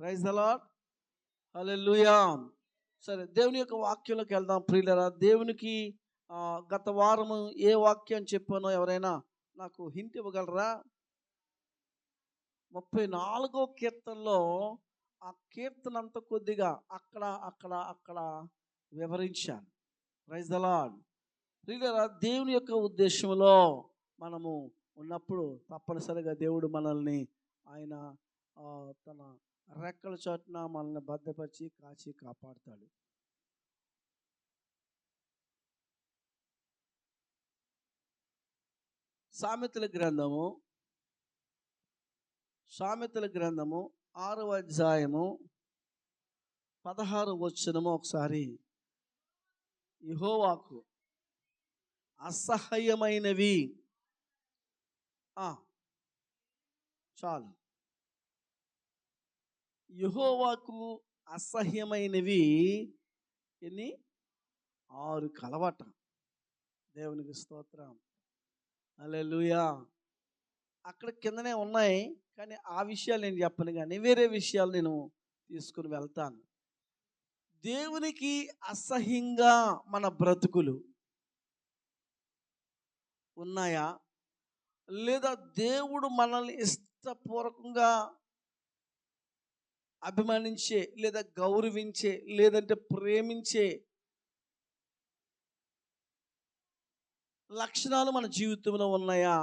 Praise the Lord. హల్లెలూయా. సరే, దేవుని యొక్క వాక్యంలోకి వెళ్దాం ప్రియులరా. దేవునికి గత వారము ఏ వాక్యం చెప్పానో ఎవరైనా నాకు హింట్ ఇవ్వగలరా? 34వ కీర్తనలో ఆ కీర్తన అంత కొద్దిగా అక్కడ అక్కడ అక్కడ వివరించాను. Praise the lord. ప్రియులరా, దేవుని యొక్క ఉద్దేశంలో మనము ఉన్నప్పుడు తప్పనిసరిగా దేవుడు మనల్ని ఆయన తన రెక్కల చాటున మనల్ని భద్రపరిచి కాచి కాపాడుతాడు. సామెతల గ్రంథము 6వ అధ్యాయము 16వ వచనము ఒకసారి. యెహోవాకు అసహ్యమైనవి చాలు. యెహోవాకు అసహ్యమైనవి ఎన్ని? 6 కలవట. దేవునికి స్తోత్రం. హల్లెలూయా. అక్కడ కిందనే ఉన్నాయి, కానీ ఆ విషయాలు నేను చెప్పను, కానీ వేరే విషయాలు నేను తీసుకుని వెళ్తాను. దేవునికి అసహ్యంగా మన బ్రతుకులు ఉన్నాయా, లేదా దేవుడు మనల్ని ఇష్టపూర్వకంగా అభిమానించే, లేదా గౌరవించే, లేదంటే ప్రేమించే లక్షణాలు మన జీవితంలో ఉన్నాయా?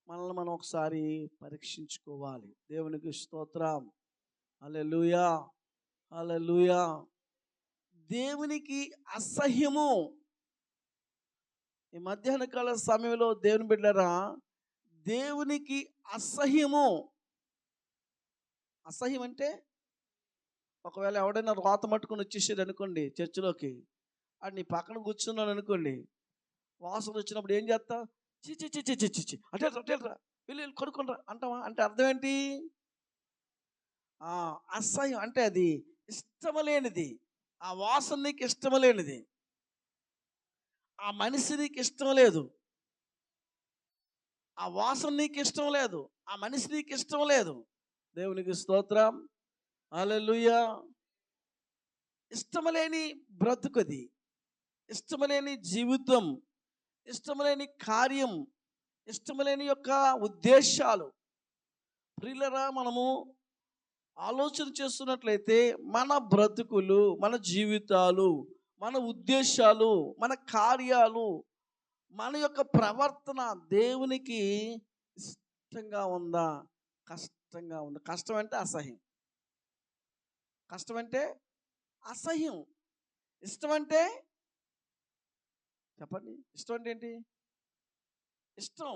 మనల్ని మనం ఒకసారి పరీక్షించుకోవాలి. దేవునికి స్తోత్రం. హల్లెలూయా, హల్లెలూయా. దేవునికి అసహ్యము. ఈ మధ్యాహ్న కాల సమయంలో దేవుని బిడ్డలారా, దేవునికి అసహ్యము. అసహ్యం అంటే, ఒకవేళ ఎవడైనా రోత మట్టుకుని వచ్చేసాడు అనుకోండి చర్చిలోకి, అది నీ పక్కన కూర్చున్నాను అనుకోండి, వాసన వచ్చినప్పుడు ఏం చేస్తా? చిచి చిచి చిచి చి అటేరా వెళ్ళి కొనుక్కొనరా అంటావా? అంటే అర్థం ఏంటి? అసహ్యం అంటే అది ఇష్టమలేనిది. ఆ వాసన నీకు ఇష్టమలేనిది, ఆ మనిషి నీకు ఇష్టం లేదు, ఆ వాసన నీకు ఇష్టం లేదు, ఆ మనిషి నీకు ఇష్టం లేదు. దేవునికి స్తోత్రం. హల్లెలూయా. ఇష్టమలేని బ్రతుకది, ఇష్టమలేని జీవితం, ఇష్టమలేని కార్యం, ఇష్టమలేని యొక్క ఉద్దేశాలు. ప్రియులరా, మనము ఆలోచన చేస్తున్నట్లయితే మన బ్రతుకులు, మన జీవితాలు, మన ఉద్దేశాలు, మన కార్యాలు, మన యొక్క ప్రవర్తన దేవునికి ఇష్టంగా ఉందా, కష్టంగా ఉందా? కష్టం అంటే అసహ్యం, కష్టం అంటే అసహ్యం. ఇష్టం అంటే చెప్పండి, ఇష్టం అంటే ఏంటి? ఇష్టం.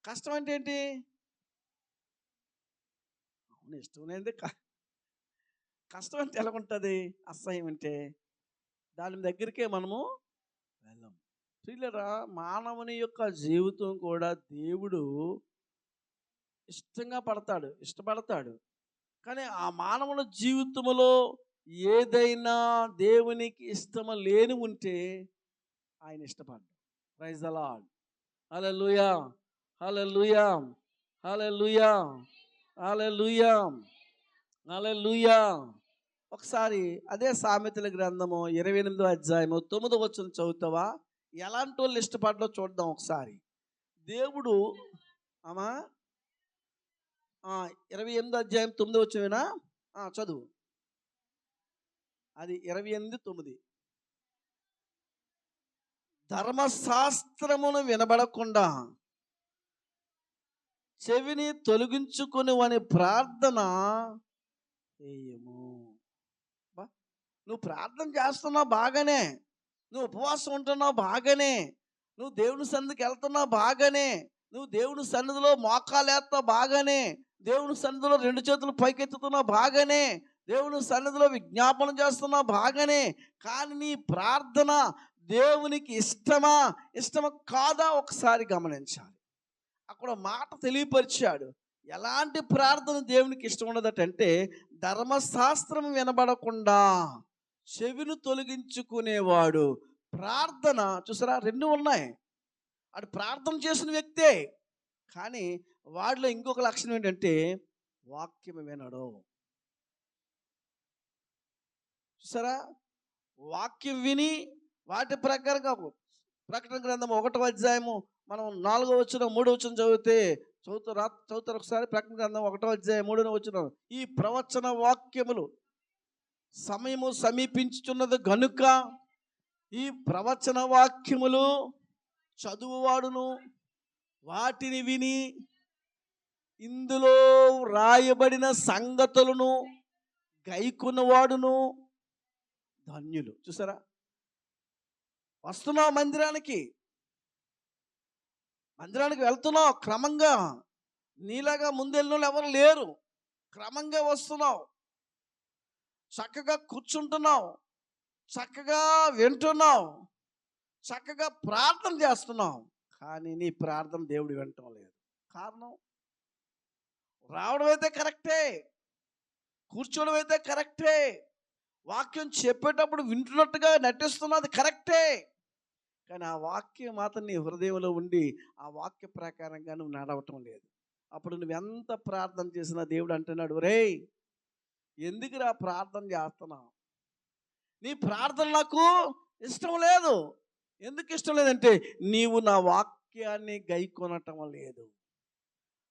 కష్టం అంటే ఏంటి? అవును, ఇష్టం లేనిది కష్టం అంటే ఎలా ఉంటుంది? అసహ్యం అంటే దాని దగ్గరికే మనము వెళ్ళం. ప్రియులరా, మానవుని యొక్క జీవితం కూడా దేవుడు ఇష్టపడతాడు. కానీ ఆ మానవుని జీవితంలో ఏదైనా దేవునికి ఇష్టం లేని ఉంటే ఆయన ఇష్టపడ్డాడు. Praise the Lord. Hallelujah, hallelujah, hallelujah, hallelujah, hallelujah. ఒకసారి అదే సామెతల గ్రంథము 28వ అధ్యాయము 9వ వచనం చదువుతావా? ఎలాంటి వాళ్ళు ఇష్టపడ్డో చూద్దాం ఒకసారి. దేవుడు 28వ అధ్యాయం 9వ వచనమేనా? చదువు. అది 28:9. ధర్మశాస్త్రమును వినబడకుండా చెవిని తొలగించుకొని వాని ప్రార్థన చేయము. నువ్వు ప్రార్థన చేస్తున్నావు బాగానే, నువ్వు ఉపవాసం ఉంటున్నావు బాగానే, నువ్వు దేవుని సన్నిధికి వెళ్తున్నావు బాగానే, నువ్వు దేవుని సన్నిధిలో మోకాలేస్తావు బాగానే, దేవుని సన్నిధిలో 2 చేతులు పైకెత్తుతున్నావు బాగానే, దేవుని సన్నిధిలో విజ్ఞాపన చేస్తున్నావు బాగానే, కానీ నీ ప్రార్థన దేవునికి ఇష్టమా కాదా ఒకసారి గమనించాలి. అక్కడ మాట తెలియపరిచాడు. ఎలాంటి ప్రార్థన దేవునికి ఇష్టం ఉండదటంటే, ధర్మశాస్త్రం వినబడకుండా చెవిని తొలగించుకునేవాడు ప్రార్థన. చూసారా, 2 ఉన్నాయి. వాడు ప్రార్థన చేసిన వ్యక్తే, కానీ వాడిలో ఇంకొక లక్షణం ఏంటంటే వాక్యం వినడు. చూసారా, వాక్యం విని వాటి ప్రకారంగా ప్రకటన గ్రంథం 1వ అధ్యాయము మనం 4వ వచనం 3వ వచనం చదువుతారు ఒకసారి. ప్రకటన గ్రంథం 1వ అధ్యాయం 3వ వచనం. ఈ ప్రవచన వాక్యములు సమయము సమీపించుచున్నది గనుక ఈ ప్రవచన వాక్యములు చదువువాడును వాటిని విని ఇందులో రాయబడిన సంగతులను గైకొన్నవాడును ధన్యులు. చూసారా, వస్తున్నావు మందిరానికి వెళ్తున్నావు క్రమంగా. నీలాగా ముందెళ్ళిన వాళ్ళు ఎవరు లేరు. క్రమంగా వస్తున్నావు, చక్కగా కూర్చుంటున్నావు, చక్కగా వింటున్నావు, చక్కగా ప్రార్థన చేస్తున్నావు. కానీ నీ ప్రార్థన దేవుడు వినటం లేదు. కారణం, రావడం అయితే కరెక్టే, కూర్చోవడం అయితే కరెక్టే, వాక్యం చెప్పేటప్పుడు వింటున్నట్టుగా నటిస్తున్నది కరెక్టే, కానీ ఆ వాక్యం మాత్రం నీ హృదయంలో ఉండి ఆ వాక్య ప్రకారంగా నువ్వు నడవటం లేదు. అప్పుడు నువ్వు ఎంత ప్రార్థన చేసినా దేవుడు అంటున్నాడు, రేయ్ ఎందుకురా ప్రార్థన చేస్తున్నావు? నీ ప్రార్థన నాకు ఇష్టం లేదు. ఎందుకు ఇష్టం లేదంటే నీవు నా వాక్యాన్ని గైకొనటం లేదు.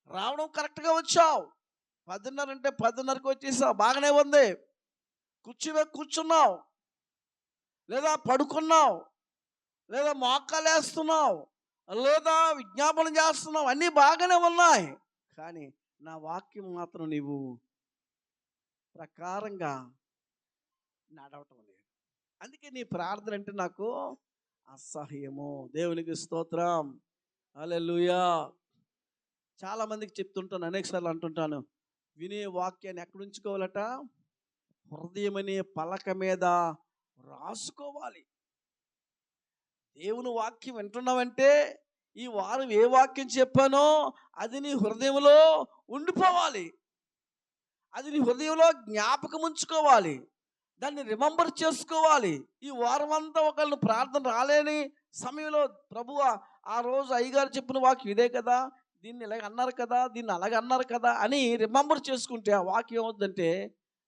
రావడం కరెక్ట్గా వచ్చావు, 10:30 అంటే 10:30కి వచ్చేసావు, బాగానే ఉంది. కూర్చున్నావు, లేదా పడుకున్నావు, లేదా మోకాలు వేస్తున్నావు, లేదా విజ్ఞాపన చేస్తున్నావు, అన్నీ బాగానే ఉన్నాయి. కానీ నా వాక్యం మాత్రం నీవు ప్రకారంగా నడవటం లేదు. అందుకే నీ ప్రార్థన అంటే నాకు అసహ్యము. దేవునికి స్తోత్రం, హల్లెలూయా. చాలామందికి చెప్తుంటాను, అనేకసార్లు అంటుంటాను, వినే వాక్యాన్ని ఎక్కడ ఉంచుకోవాలట? హృదయం అనే పలక మీద రాసుకోవాలి. దేవుని వాక్యం వింటున్నావంటే ఈ వారం ఏ వాక్యం చెప్పానో అది నీ హృదయంలో ఉండిపోవాలి, అది నీ హృదయంలో జ్ఞాపకం ఉంచుకోవాలి, దాన్ని రిమెంబర్ చేసుకోవాలి. ఈ వారం అంతా ఒకళ్ళు ప్రార్థన రాలేని సమయంలో ప్రభువా ఆ రోజు అయ్యగారు చెప్పిన వాక్యం ఇదే కదా, దీన్ని ఇలాగ అన్నారు కదా, దీన్ని అలాగ అన్నారు కదా అని రిమెంబర్ చేసుకుంటే ఆ వాక్యం ఏమవుతుందంటే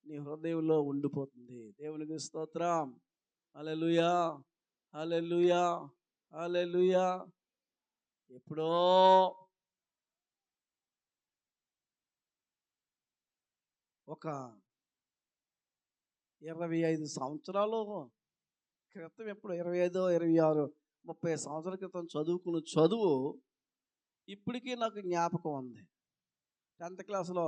నీ హృదయంలో ఉండిపోతుంది. దేవునికి స్తోత్రం, హల్లెలూయా, హల్లెలూయా, హల్లెలూయా. ఎప్పుడో ఒక 25 సంవత్సరాలు క్రితం, ఎప్పుడు 25, 26, 30 సంవత్సరాల క్రితం చదువుకున్న చదువు ఇప్పటికీ నాకు జ్ఞాపకం ఉంది. 10th క్లాసులో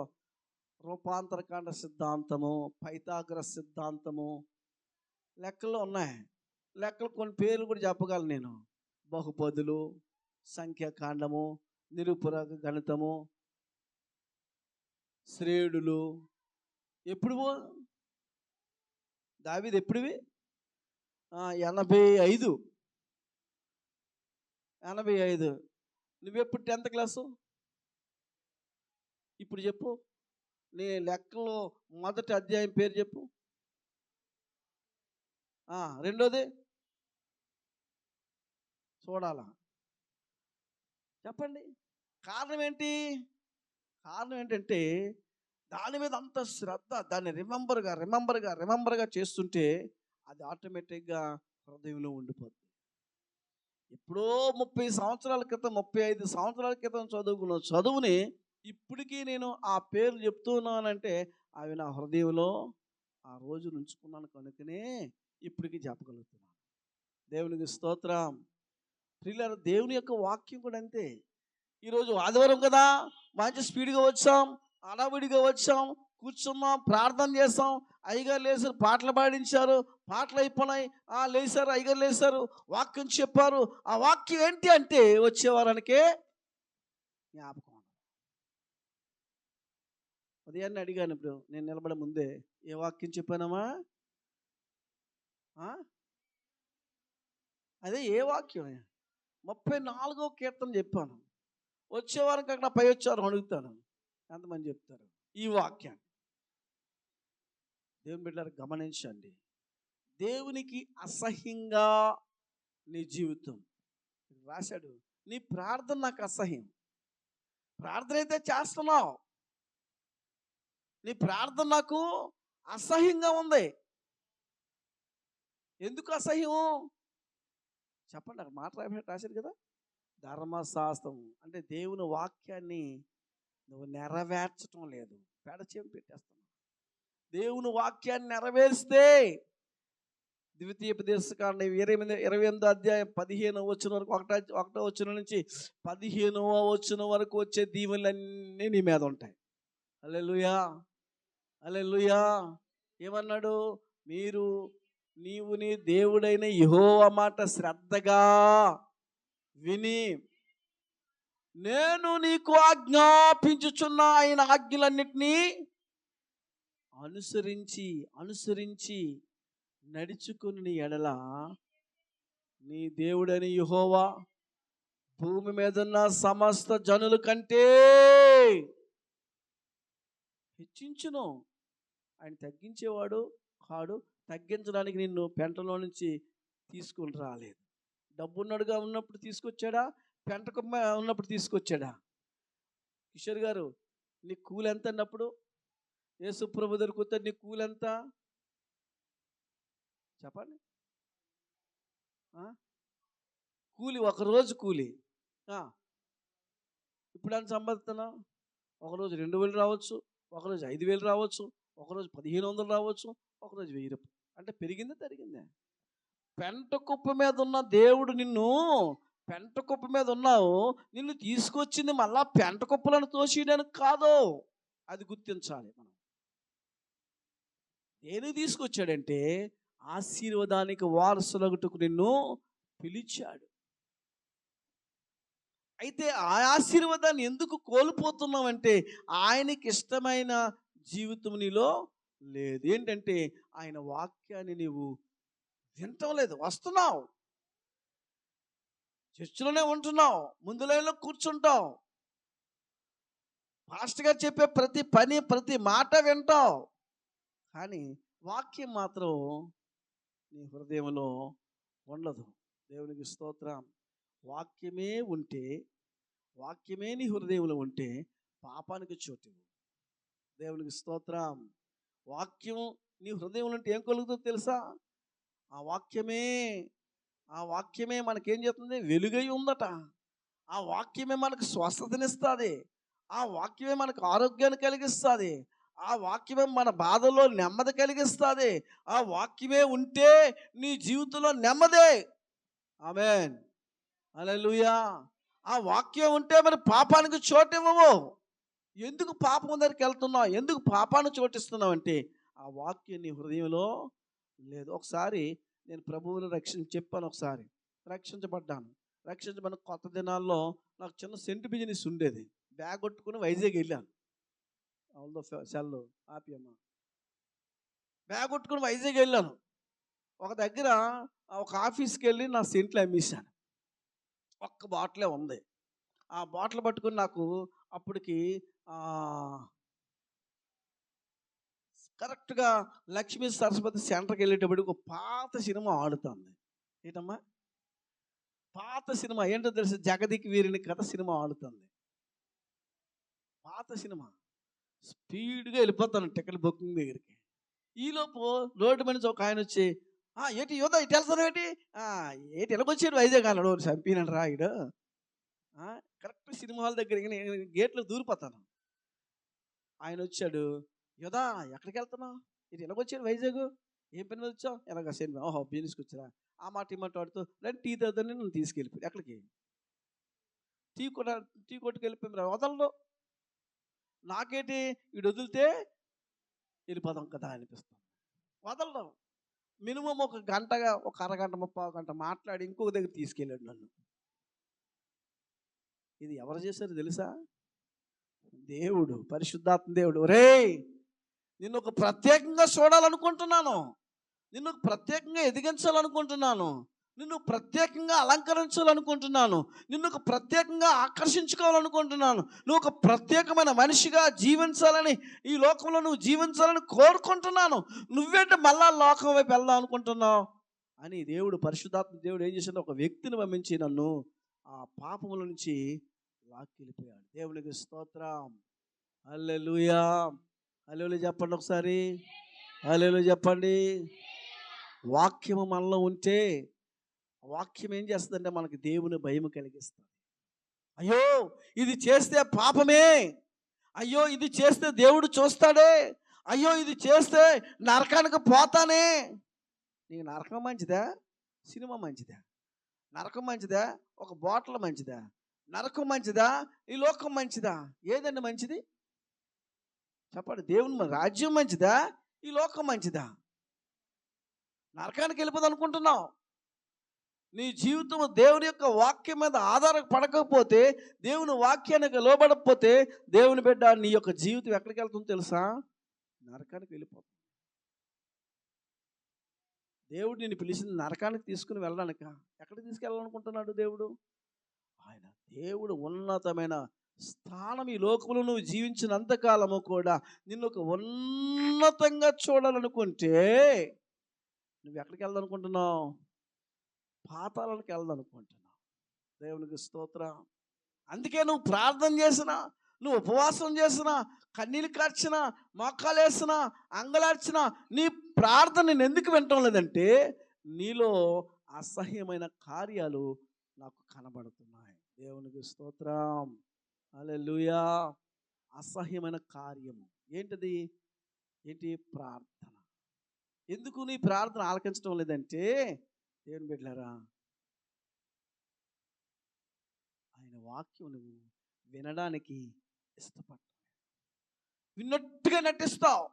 రూపాంతరకాండ సిద్ధాంతము, పైథాగరస్ సిద్ధాంతము, లెక్కలు ఉన్నాయి. లెక్కలు కొన్ని పేర్లు కూడా చెప్పగలను నేను. బహుపదులు, సంఖ్యాకాండము, నిరూపణ గణితము, శ్రేణులు. ఎప్పుడు దావీదు ఎప్పుడువి? 85. నువ్వెప్పుడు 10th క్లాసు? ఇప్పుడు చెప్పు, నీ లెక్కలో మొదటి అధ్యాయం పేరు చెప్పు. రెండోది చూడాలా, చెప్పండి. కారణం ఏంటంటే దాని మీద అంత శ్రద్ధ, దాన్ని రిమెంబర్గా చేస్తుంటే అది ఆటోమేటిక్గా హృదయంలో ఉండిపోతుంది. ఎప్పుడో 30 సంవత్సరాల క్రితం, 35 సంవత్సరాల క్రితం చదువుకున్న చదువుని ఇప్పటికీ నేను ఆ పేర్లు చెప్తున్నానంటే అవి నా హృదయంలో ఆ రోజు ఉంచుకున్నాను కనుకనే ఇప్పటికీ చెప్పగలుగుతున్నాను. దేవునికి స్తోత్రం. ప్రియులారా, దేవుని యొక్క వాక్యం కూడా అంతే. ఈరోజు ఆదివారం కదా, మంచి స్పీడ్గా వచ్చాం, అడావిడిగా వచ్చాం, కూర్చున్నాం, ప్రార్థన చేస్తాం, అయ్యగారు లేచారు, పాటలు పాడించారు, పాటలు అయిపోయినాయి, లేచారు, అయ్యగారు లేచారు, వాక్యం చెప్పారు. ఆ వాక్యం ఏంటి అంటే వచ్చే వారానికే జ్ఞాపకం. ఉదయాన్నే అడిగాను, ఇప్పుడు నేను నిలబడే ముందే, ఏ వాక్యం చెప్పానమ్మా? అదే ఏ వాక్యం? 34వ కీర్తన చెప్పాను. వచ్చేవారికి అక్కడ పై వచ్చారు అడుగుతాను, ఎంతమంది చెప్తారు ఈ వాక్యాన్ని? దేవుని బిడ్డలారా గమనించండి, దేవునికి అసహ్యంగా నీ జీవితం రాశాడు. నీ ప్రార్థన నాకు అసహ్యం. ప్రార్థన అయితే చేస్తున్నావు, నీ ప్రార్థన నాకు అసహ్యంగా ఉంది. ఎందుకు అసహ్యం చెప్పండి, అక్కడ మాట రాశారు కదా. ధర్మశాస్త్రం అంటే దేవుని వాక్యాన్ని నువ్వు నెరవేర్చటం లేదు, పెడచేం పెట్టేస్తున్నావు. దేవుని వాక్యాన్ని నెరవేరిస్తే ద్వితీయోపదేశకాండం 28వ అధ్యాయం 15వ వచనం వరకు, ఒకటో వచనం నుంచి 15వ వచనం వరకు వచ్చే దీవెనలన్నీ నీ మీద ఉంటాయి. హల్లెలూయా, హల్లెలూయా. ఏమన్నాడు? నీవు నీ దేవుడైన యెహోవా మాట శ్రద్ధగా విని నేను నీకు ఆజ్ఞాపించుచున్న ఆయన ఆజ్ఞలన్నిటినీ అనుసరించి నడుచుకుని ఎడల నీ దేవుడని యెహోవా భూమి మీద ఉన్న సమస్త జనుల కంటే హెచ్చించును. ఆయన తగ్గించేవాడు కాడు. తగ్గించడానికి నిన్ను పెంటలో నుంచి తీసుకుని రాలేదు. డబ్బున్నడుగా ఉన్నప్పుడు తీసుకొచ్చాడా? పెంటకుమ్మ ఉన్నప్పుడు తీసుకొచ్చాడా? కిషోర్ గారు, నీ కూలి ఎంత అన్నప్పుడు యేసు ప్రభు దగ్గరికి వస్తే నీ కూలి ఎంత చెప్పండి? కూలి, ఒకరోజు కూలి. ఇప్పుడు ఎంత సంపాదిస్తున్నావు? ఒకరోజు 2000 రావచ్చు, ఒకరోజు 5000 రావచ్చు, ఒకరోజు 1500 రావచ్చు, ఒకరోజు 1000 రూపాయలు. అంటే పెరిగిందా తరిగిందా? పెంట కుప్ప మీద ఉన్న దేవుడు పెంట కుప్ప మీద ఉన్నావు, నిన్ను తీసుకొచ్చింది మళ్ళా పెంట కుప్పలను తోసేయడానికి కాదు. అది గుర్తించాలి మనం. దేనికి తీసుకొచ్చాడంటే ఆశీర్వాదానికి వారసులగుటకు నిన్ను పిలిచాడు. అయితే ఆ ఆశీర్వాదాన్ని ఎందుకు కోల్పోతున్నావంటే ఆయనకి ఇష్టమైన జీవితం నీలో లేదు. ఏంటంటే ఆయన వాక్యాన్ని నీవు వింటం లేదు. వస్తున్నావు, చర్చిలోనే ఉంటున్నావు, ముందు లైన్లో కూర్చుంటావు, పాస్టర్ గారు చెప్పే ప్రతి మాట వింటావు, కానీ వాక్యం మాత్రం నీ హృదయంలో ఉండదు. దేవునికి స్తోత్రం. వాక్యమే నీ హృదయంలో ఉంటే పాపానికి చోటు. దేవునికి స్తోత్రం. వాక్యం నీ హృదయంలో ఉంటే ఏం కలుగుతుందో తెలుసా? ఆ వాక్యమే మనకేం చేస్తుంది? వెలుగై ఉందట. ఆ వాక్యమే మనకు స్వస్థతనిస్తుంది. ఆ వాక్యమే మనకు ఆరోగ్యాన్ని కలిగిస్తుంది. ఆ వాక్యమే మన బాధల్లో నెమ్మది కలిగిస్తుంది. ఆ వాక్యమే ఉంటే నీ జీవితంలో నెమ్మదే. ఆమేన్, హల్లెలూయా. ఆ వాక్యం ఉంటే మరి పాపానికి చోటు ఇవ్వవు. ఎందుకు పాపం దగ్గరికి వెళ్తున్నావు? ఎందుకు పాపాన్ని చోటిస్తున్నావు అంటే ఆ వాక్యం నీ హృదయంలో లేదు. ఒకసారి నేను ప్రభువుని చెప్పాను. ఒకసారి రక్షించబడిన కొత్త దినాల్లో నాకు చిన్న సెంటు బిజినెస్ ఉండేది. బ్యాగ్ కొట్టుకుని వైజాగ్ వెళ్ళాను. సెల్ ఆపియమ్మ. బ్యాగ్ కొట్టుకుని వైజాగ్ వెళ్ళాను. ఒక దగ్గర ఒక ఆఫీస్కి వెళ్ళి నా సెంట్లు అమ్మేశాను. ఒక్క బాటిలే ఉంది. ఆ బాటిల్ పట్టుకుని నాకు అప్పటికి కరెక్ట్గా లక్ష్మీ సరస్వతి సెంటర్కి వెళ్ళేటప్పుడు ఒక పాత సినిమా ఆడుతుంది. ఏంటమ్మా పాత సినిమా? ఏంటో తెలుసు? జగదికి వీరిని కథ సినిమా ఆడుతుంది. పాత సినిమా. స్పీడ్గా వెళ్ళిపోతాను టికెట్ బుకింగ్ దగ్గరికి. ఈలోపు రోడ్డు మనిషి ఒక ఆయన వచ్చి, ఏంటి యోధ ఇటు వెళ్తాను ఏంటి ఎలాగొచ్చాడు వైజాగ్ అన్నాడు. చంపినాడు రాయుడు. కరెక్ట్ సినిమా హాల్ దగ్గరికి నేను గేట్లో దూరిపోతాను. ఆయన వచ్చాడు, యోధా ఎక్కడికి వెళ్తున్నావు? ఇటు ఎలాగొచ్చాడు వైజాగ్? ఏం పని మీద వచ్చావు? ఎలాగ సినిమా? బిజినెస్కి వచ్చారా? ఆ మాట ఈ మాట ఆడుతూ రండి టీ తాగుతాను నన్ను తీసుకెళ్ళిపోయి. ఎక్కడికి? టీ కొట్టుకు వెళ్ళిపోయి వదలడు. నాకేంటి వీడు వదిలితే వెళ్ళిపోదాం కదా అనిపిస్తుంది. వదలడం. మినిమం ఒక అరగంట 30 గంట మాట్లాడి ఇంకొక దగ్గర తీసుకెళ్ళాడు నన్ను. ఇది ఎవరు చేశారు తెలుసా? దేవుడు, పరిశుద్ధాత్మ దేవుడు. ఒరేయ్, నిన్ను ఒక ప్రత్యేకంగా చూడాలనుకుంటున్నాను, నిన్ను ప్రత్యేకంగా ఎదిగించాలనుకుంటున్నాను, నిన్ను ప్రత్యేకంగా అలంకరించాలనుకుంటున్నాను, నిన్ను ఒక ప్రత్యేకంగా ఆకర్షించుకోవాలనుకుంటున్నాను. నువ్వు ఒక ప్రత్యేకమైన మనిషిగా జీవించాలని, ఈ లోకంలో నువ్వు జీవించాలని కోరుకుంటున్నాను. నువ్వేంటి మళ్ళా లోకం వైపు వెళ్దాం అనుకుంటున్నావు అని దేవుడు, పరిశుద్ధాత్మ దేవుడు ఏం చేశాడు? ఒక వ్యక్తిని పంపించి నన్ను ఆ పాపముల నుంచి లాక్కెళ్ళిపోయాడు. దేవునికి స్తోత్రం. హల్లెలూయా, హల్లెలూయా చెప్పండి ఒకసారి. హల్లెలూయా చెప్పండి. వాక్యము మనలో ఉంటే వాక్యం ఏం చేస్తుందంటే మనకి దేవుని భయం కలిగిస్తుంది. అయ్యో ఇది చేస్తే పాపమే, అయ్యో ఇది చేస్తే దేవుడు చూస్తాడే, అయ్యో ఇది చేస్తే నరకానికి పోతానే. నీకు నరకం మంచిదా, సినిమా మంచిదా? నరకం మంచిదా, ఒక బాటిల్ మంచిదా? నరకం మంచిదా, ఈ లోకం మంచిదా? ఏదండి మంచిది చెప్పండి? దేవుని రాజ్యం మంచిదా, ఈ లోకం మంచిదా? నరకానికి వెళ్ళిపోదు అనుకుంటున్నావు. నీ జీవితం దేవుని యొక్క వాక్యం మీద ఆధారపడకపోతే, దేవుని వాక్యానికి లోబడకపోతే, దేవుని బిడ్డ నీ యొక్క జీవితం ఎక్కడికి వెళ్తుందో తెలుసా? నరకానికి వెళ్ళిపోతుంది. దేవుడు నిన్ను పిలిచింది నరకానికి తీసుకుని వెళ్ళడానిక? ఎక్కడికి తీసుకెళ్ళాలనుకుంటున్నాడు దేవుడు? దేవుడు ఉన్నతమైన స్థానం ఈ లోకంలో నువ్వు జీవించినంతకాలము కూడా నిన్ను ఒక ఉన్నతంగా చూడాలనుకుంటే నువ్వు ఎక్కడికి వెళ్దానుకుంటున్నావు? పాతాళానికి వెళ్దానుకుంటున్నావు. దేవునికి స్తోత్రం. అందుకే నువ్వు ప్రార్థన చేసినా, నువ్వు ఉపవాసం చేసినా, కన్నీళ్ళు కార్చినా, మోకాలేసినా, అంగలార్చినా, నీ ప్రార్థన నేను ఎందుకు వినటం లేదంటే నీలో అసహ్యమైన కార్యాలు నాకు కనబడుతున్నాయి. దేవునికి స్తోత్రం. హల్లెలూయా. అసహ్యమైన కార్యము ఏంటిది? ఏంటి? ప్రార్థన. ఎందుకు నీ ప్రార్థన ఆలకించడం లేదంటే దేవుని బిడ్డలారా, ఆయన వాక్యం నువ్వు వినడానికి ఇష్టపడతావు. విన్నట్టుగా నటిస్తావు.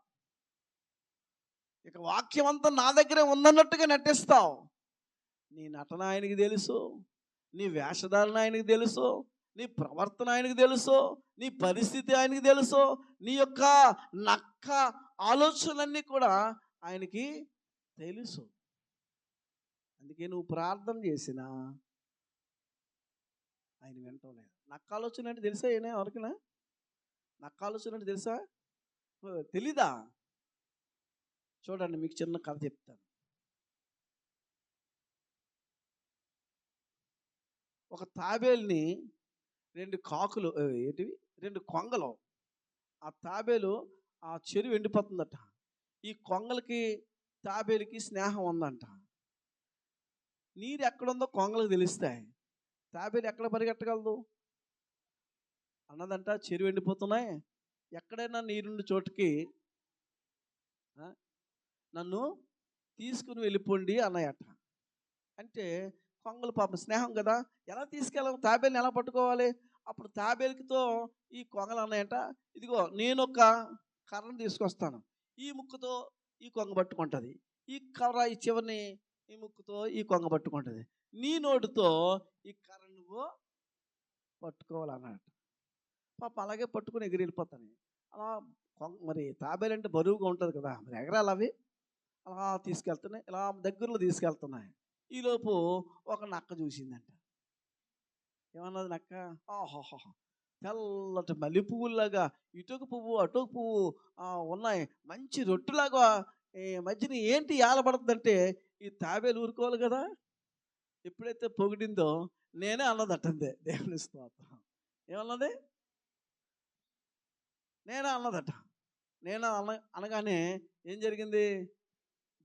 ఇక వాక్యం అంతా నా దగ్గరే ఉందన్నట్టుగా నటిస్తావు. నీ నటన ఆయనకి తెలుసు, నీ వేషధారణ ఆయనకి తెలుసు, నీ ప్రవర్తన ఆయనకి తెలుసు, నీ పరిస్థితి ఆయనకి తెలుసు, నీ యొక్క నక్క ఆలోచనలన్నీ కూడా ఆయనకి తెలుసు. అందుకే నువ్వు ప్రార్థన చేసినా ఆయన వింటం లేదు. నక్క ఆలోచన అంటే తెలుసా? ఏనా ఎవరికైనా నక్క ఆలోచన అంటే తెలుసా? తెలీదా? చూడండి, మీకు చిన్న కథ చెప్తాను. ఒక తాబేలుని రెండు కాకులు, ఏంటివి, రెండు కొంగలు, ఆ తాబేలు ఆ చెరువు ఎండిపోతుందట. ఈ కొంగలకి తాబేలుకి స్నేహం ఉందంట. నీరు ఎక్కడుందో కొంగలకు తెలుస్తాయి. తాబేలు ఎక్కడ పరిగెట్టగలదు? అన్నదంట, చెరువు ఎండిపోతున్నాయి, ఎక్కడైనా నీరుండి చోటుకి నన్ను తీసుకుని వెళ్ళిపోండి అన్నాయట. అంటే కొంగలు పాపం స్నేహం కదా, ఎలా తీసుకెళ్ళాలి? తాబేలుని ఎలా పట్టుకోవాలి? అప్పుడు తాబేలుకితో ఈ కొంగలు అన్నాయట, ఇదిగో నేను ఒక కర్రను తీసుకొస్తాను, ఈ ముక్కుతో ఈ కొంగ పట్టుకుంటుంది, ఈ కర్ర ఈ చివరిని ఈ ముక్కుతో ఈ కొంగ పట్టుకుంటుంది, నీ నోటితో ఈ కర్ర నువ్వు పట్టుకోవాలన్నట. పాప అలాగే పట్టుకుని ఎగిరి వెళ్ళిపోతాను. అలా మరి తాబేలు అంటే బరువుగా ఉంటుంది కదా, మరి ఎగరాలి అవి. అలా తీసుకెళ్తున్నాయి, ఇలా దగ్గరలో తీసుకెళ్తున్నాయి. ఈలోపు ఒక నక్క చూసిందంట. ఏమన్నది నక్క? ఆహాహా, తెల్లటి మల్లె పువ్వులాగా ఇటొక పువ్వు అటొక పువ్వు ఉన్నాయి, మంచి రొట్టెలాగా మధ్యన ఏంటి ఏలబడుతుందంటే ఈ తాబేలు ఊరుకోవాలి కదా. ఎప్పుడైతే పొగిడిందో నేనే అన్నదటందే. దేవుని స్తోత్రం. ఏమన్నది? నేనే అన్నదట. నేను అనగానే ఏం జరిగింది?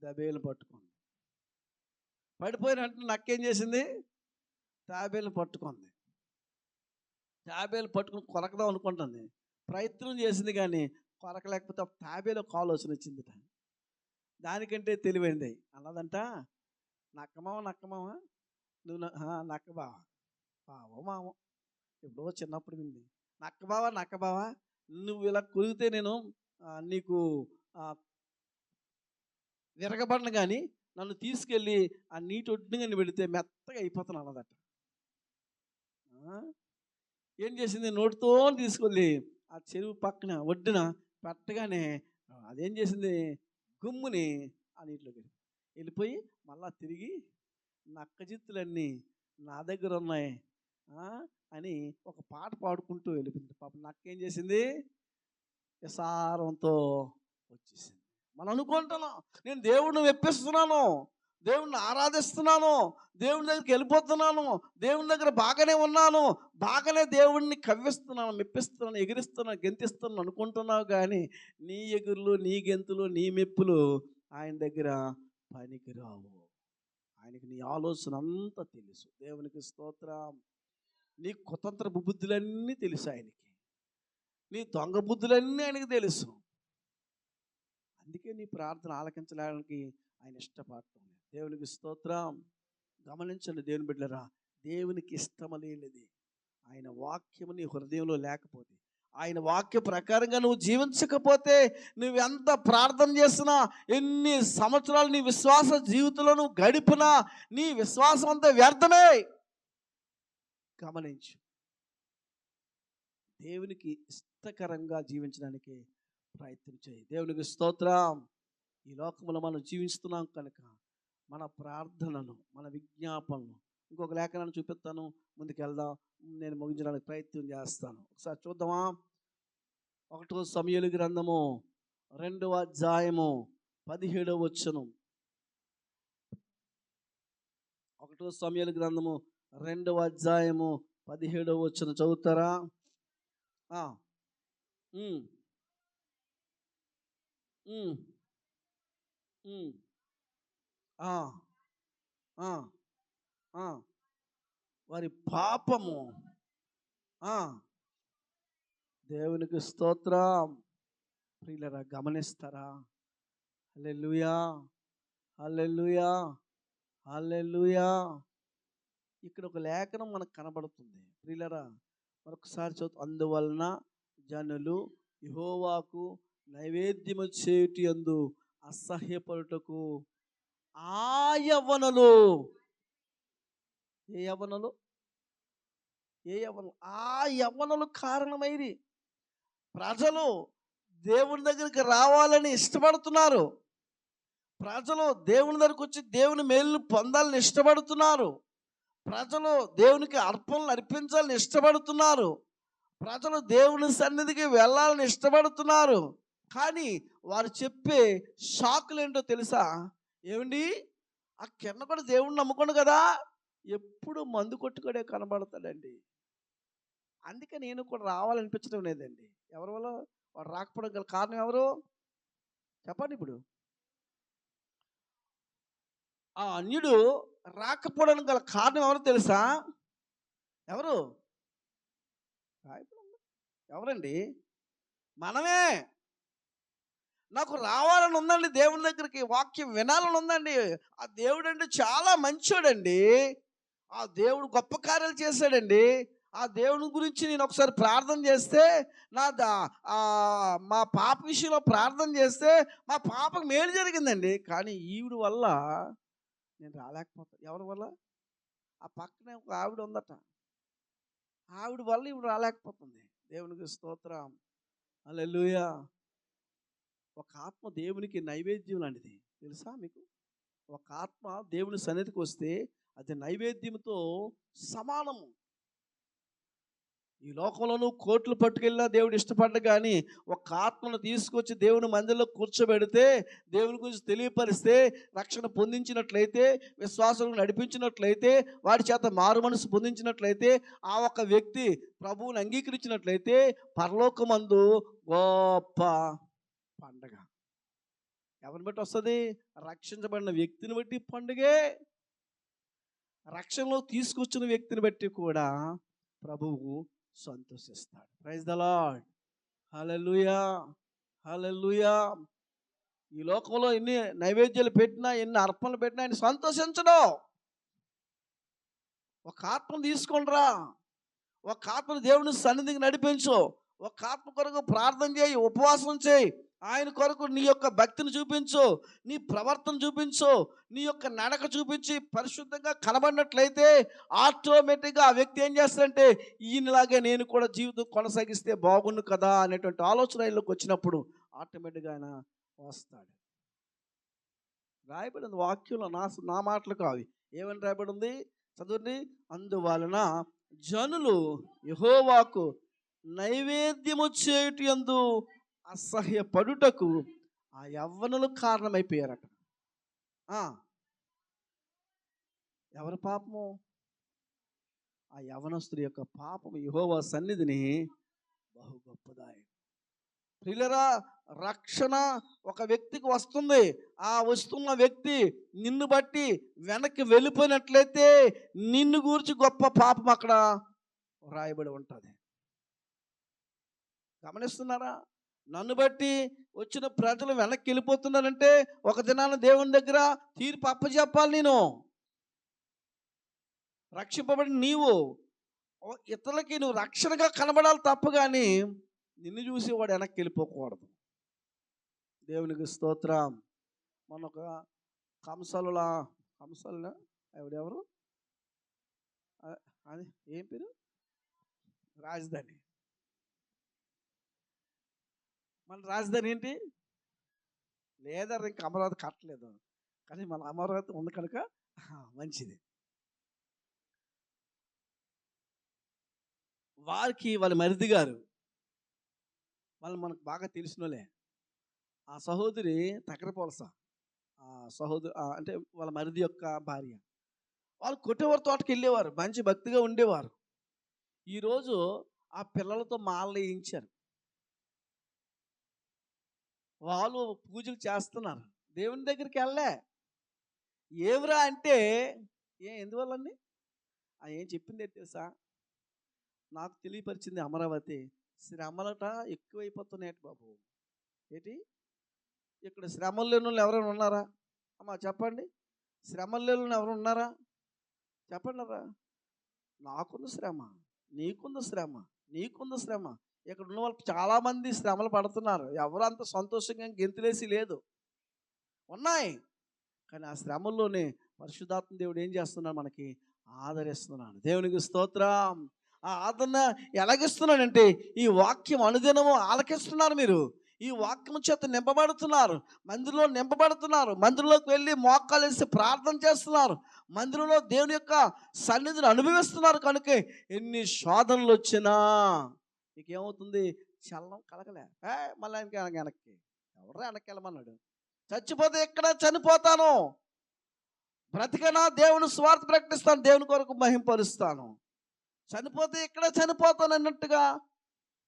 తాబేలు పట్టుకుంది. పడిపోయిన వెంటనే నక్కేం చేసింది? తాబేలు పట్టుకుంది. తాబేలు పట్టుకుని కొరకదాం అనుకుంటుంది, ప్రయత్నం చేసింది కానీ కొరకలేకపోతే తాబేలు ఒక ఆలోచన వచ్చిందిట. దానికంటే తెలివైంది. అన్నదంట, నక్కమావ నక్కమావ నువ్వు నక్కబావ బావో మావ, ఎప్పుడో చిన్నప్పుడు వింది. నక్కబావ నక్కబావ, నువ్వు ఇలా కురిగితే నేను నీకు విరగబడను కానీ నన్ను తీసుకెళ్ళి ఆ నీటి ఒడ్డుగా పెడితే మెత్తగా అయిపోతాను అన్నదట. ఏం చేసింది? నోటితో తీసుకెళ్ళి ఆ చెరువు పక్కన ఒడ్డున పెట్టగానే అదేం చేసింది? గుమ్ముని ఆ నీటిలోకి వెళ్ళిపోయి మళ్ళా తిరిగి నక్క జిత్తులన్నీ నా దగ్గర ఉన్నాయి అని ఒక పాట పాడుకుంటూ వెళ్ళిపోయింది. పాపం నక్క ఏం చేసింది? విసారంతో వచ్చేసింది. మనం అనుకుంటున్నాం, నేను దేవుడిని వెప్పిస్తున్నాను, దేవుణ్ణి ఆరాధిస్తున్నాను, దేవుని దగ్గరికి వెళ్ళిపోతున్నాను, దేవుని దగ్గర బాగానే ఉన్నాను, బాగానే దేవుణ్ణి కవ్విస్తున్నాను, మెప్పిస్తున్నాను, ఎగిరిస్తున్నాను, గెంతిస్తున్నాను అనుకుంటున్నావు. కానీ నీ ఎగురులు, నీ గెంతులు, నీ మెప్పులు ఆయన దగ్గర పనికిరావు. ఆయనకి నీ ఆలోచన అంతా తెలుసు. దేవునికి స్తోత్రం. నీ కుతంత్ర బుద్ధులన్నీ తెలుసు ఆయనకి. నీ దొంగ బుద్ధులన్నీ ఆయనకి తెలుసు. అందుకే నీ ప్రార్థన ఆలకించడానికి ఆయన ఇష్టపడటం లేదు. దేవునికి స్తోత్రం. గమనించండి దేవుని బిడ్డలారా, దేవునికి ఇష్టమలేనిది ఆయన వాక్యము నీ హృదయంలో లేకపోతే, ఆయన వాక్య ప్రకారంగా నువ్వు జీవించకపోతే, నువ్వు ఎంత ప్రార్థన చేసినా, ఎన్ని సంవత్సరాలు నీ విశ్వాస జీవితంలో నువ్వు గడిపినా, నీ విశ్వాసం అంతా వ్యర్థమే. గమనించు. దేవునికి ఇష్టకరంగా జీవించడానికి ప్రయత్నం చేయి. దేవునికి స్తోత్రం. ఈ లోకంలో మనం జీవిస్తున్నాం కనుక మన ప్రార్థనలు, మన విజ్ఞాపనలు, ఇంకొక లేఖనాన్ని చూపిస్తాను, ముందుకు వెళ్దాం. నేను ముగించడానికి ప్రయత్నం చేస్తాను. ఒకసారి చూద్దామా? 1 సమూయేలు గ్రంథము 2వ అధ్యాయము 17వ వచనం. 1 సమూయేలు గ్రంథము 2వ అధ్యాయము 17వ వచనం చదువుతారా? వారి పాపము. దేవునికి స్తోత్రం. ప్రియులరా, గమనిస్తారా? హల్లెలూయా, హల్లెలూయా, హల్లెలూయా. ఇక్కడ ఒక లేఖనం మనకు కనబడుతుంది. ప్రియులరా, మరొకసారి చదువు. అందువలన జనులు యెహోవాకు నైవేద్యము చేయుట యందు అసహ్యపడుటకు ఆ యవ్వనులు. ఏ యవ్వనులు? ఏ యవ్వనులు? ఆ యవ్వనులు కారణమైరి. ప్రజలు దేవుని దగ్గరికి రావాలని ఇష్టపడుతున్నారు. ప్రజలు దేవుని దగ్గరికి వచ్చి దేవుని మేలు పొందాలని ఇష్టపడుతున్నారు. ప్రజలు దేవునికి అర్పణలు అర్పించాలని ఇష్టపడుతున్నారు. ప్రజలు దేవుని సన్నిధికి వెళ్ళాలని ఇష్టపడుతున్నారు. కానీ వారు చెప్పే షాకులు ఏంటో తెలుసా? ఏమండి, ఆ కింద కూడా దేవుడిని నమ్ముకోండి కదా, ఎప్పుడు మందు కొట్టుకోడే కనబడతాడండి. అందుకే నేను కూడా రావాలనిపించడం లేదండి. ఎవరి వల్ల వాడు రాకపోవడం గల కారణం ఎవరు చెప్పండి? ఇప్పుడు ఆ అన్యుడు రాకపోవడానికి గల కారణం ఎవరు తెలుసా? ఎవరు? ఎవరండి? మనమే. నాకు రావాలని ఉందండి దేవుని దగ్గరికి, వాక్యం వినాలని ఉందండి. ఆ దేవుడు అంటే చాలా మంచోడండి. ఆ దేవుడు గొప్ప కార్యాలు చేశాడండి. ఆ దేవుని గురించి నేను ఒకసారి ప్రార్థన చేస్తే, మా పాప విషయంలో ప్రార్థన చేస్తే మా పాపకు మేలు జరిగిందండి. కానీ ఈవిడ వల్ల నేను రాలేకపోతాను. ఎవరి వల్ల? ఆ పక్కనే ఒక ఆవిడ ఉందట. ఆవిడ వల్ల ఈవిడ రాలేకపోతుంది. దేవునికి స్తోత్రం. హల్లెలూయా. ఒక ఆత్మ దేవునికి నైవేద్యం లాంటిది, తెలుసా మీకు? ఒక ఆత్మ దేవుని సన్నిధికి వస్తే అది నైవేద్యంతో సమానము. ఈ లోకంలో నువ్వు కోట్లు పట్టుకెళ్ళినా దేవుడు ఇష్టపడ్డ, కానీ ఒక ఆత్మను తీసుకొచ్చి దేవుని మందిరంలో కూర్చోబెడితే, దేవుని గురించి తెలియపరిస్తే, రక్షణ పొందించినట్లయితే, విశ్వాసం నడిపించినట్లయితే, వాడి చేత మారు మనసు పొందించినట్లయితే, ఆ ఒక్క వ్యక్తి ప్రభువుని అంగీకరించినట్లయితే పరలోకమందు గొప్ప పండగ. ఎవరిని బట్టి వస్తుంది? రక్షించబడిన వ్యక్తిని బట్టి పండుగే. రక్షణలో తీసుకొచ్చిన వ్యక్తిని బట్టి కూడా ప్రభువు సంతోషిస్తాడు. Praise the Lord. Hallelujah, hallelujah. ఈ లోకంలో ఎన్ని నైవేద్యాలు పెట్టినా, ఎన్ని అర్పణలు పెట్టినా ఆయన సంతోషించడు. ఒక ఆత్మను తీసుకొనిరా, ఒక ఆత్మను దేవుని సన్నిధికి నడిపించు, ఒక ఆత్మ కొరకు ప్రార్థన చేయి, ఉపవాసం చేయి, ఆయన కొరకు నీ యొక్క భక్తిని చూపించు, నీ ప్రవర్తన చూపించు, నీ యొక్క నడక చూపించి పరిశుద్ధంగా కనబడినట్లయితే ఆటోమేటిక్గా ఆ వ్యక్తి ఏం చేస్తాడంటే, ఈయనలాగే నేను కూడా జీవితం కొనసాగిస్తే బాగుండు కదా అనేటువంటి ఆలోచన ఆయనలోకి వచ్చినప్పుడు ఆటోమేటిక్గా ఆయన వస్తాడు. రాయబడి ఉంది వాక్యంలో, నా మాటలు కావు. ఏమని రాయబడి ఉంది? చదువుని. అందువలన జనులు యెహోవాకు నైవేద్యము చేయుట యందు అసహ్యపడుటకు ఆ యవ్వనులు కారణమైపోయారట. ఎవరి పాపము? ఆ యవ్వనస్తుడి యొక్క పాపము యెహోవా సన్నిధిని బహు గొప్పదాయి. ప్రియులరా, రక్షణ ఒక వ్యక్తికి వస్తుంది. ఆ వస్తున్న వ్యక్తి నిన్ను బట్టి వెనక్కి వెళ్ళిపోయినట్లయితే నిన్ను గూర్చి గొప్ప పాపం అక్కడ రాయబడి ఉంటుంది. గమనిస్తున్నారా? నన్ను బట్టి వచ్చిన ప్రజలు వెనక్కి వెళ్ళిపోతున్నారంటే ఒక దినాన దేవుని దగ్గర తీర్పు అప్పచెప్పాలి. నేను రక్షింపబడి నీవు ఇతరులకి నువ్వు రక్షణగా కనబడాలి తప్ప కానీ నిన్ను చూసి వాడు వెనక్కి వెళ్ళిపోకూడదు. దేవునికి స్తోత్రం. మన ఒక కంసలులా ఎవడెవరు అది ఏం పేరు, రాజధాని. మన రాజధాని ఏంటి? లేదా ఇంక అమరావతి కట్టలేదు, కానీ మన అమరావతి ఉంది కనుక మంచిది. వారికి వాళ్ళ మరిది గారు, వాళ్ళు మనకు బాగా తెలిసినోలే. ఆ సహోదరి తకరపోలస, ఆ సహోదరు అంటే వాళ్ళ మరిది యొక్క భార్య. వాళ్ళు కొట్టేవారి తోటకి వెళ్ళేవారు, మంచి భక్తిగా ఉండేవారు. ఈరోజు ఆ పిల్లలతో మాలలు వేయించారు. వాళ్ళు పూజలు చేస్తున్నారు, దేవుని దగ్గరికి వెళ్ళే. ఏమిరా అంటే ఎందువల్లండి ఏం చెప్పింది తెలుసా? నాకు తెలియపరిచింది అమరావతి. శ్రమలట ఎక్కువైపోతున్నాయట బాబు. ఏంటి ఇక్కడ శ్రమలు లేని వాళ్ళు ఎవరైనా ఉన్నారా అమ్మా? చెప్పండి. శ్రమలు లేని వాళ్ళు ఎవరు ఉన్నారా? చెప్పండి రా. నాకుంది శ్రమ, నీకుంది శ్రమ, నీకుంది శ్రమ. ఇక్కడ ఉన్న వాళ్ళు చాలామంది శ్రమలు పడుతున్నారు. ఎవరు అంత సంతోషంగా గెంతులేసి లేదు, ఉన్నాయి. కానీ ఆ శ్రమల్లోనే పరిశుద్ధాత్మ దేవుడు ఏం చేస్తున్నాడు? మనకి ఆదరిస్తున్నాడు. దేవునికి స్తోత్రం. ఆ ఆదరణ ఎలాగిస్తున్నాడంటే ఈ వాక్యం అనుదినము ఆలకిస్తున్నారు మీరు. ఈ వాక్యం చేత నింపబడుతున్నారు, మందిరంలో నింపబడుతున్నారు. మందిరంలోకి వెళ్ళి మోకాలు వేసి ప్రార్థన చేస్తున్నారు. మందిరంలో దేవుని యొక్క సన్నిధిని అనుభవిస్తున్నారు. కనుక ఎన్ని శోధనలు వచ్చినా మీకేమవుతుంది? చలనం కలగలే. మళ్ళీ వెనక్కి ఎవరు వెనక్కి వెళ్ళమన్నాడు? చచ్చిపోతే ఎక్కడ చనిపోతాను, బ్రతికనా దేవుని స్వార్థ ప్రకటిస్తాను, దేవుని కొరకు మహింపరుస్తాను. చనిపోతే ఇక్కడ చనిపోతాను అన్నట్టుగా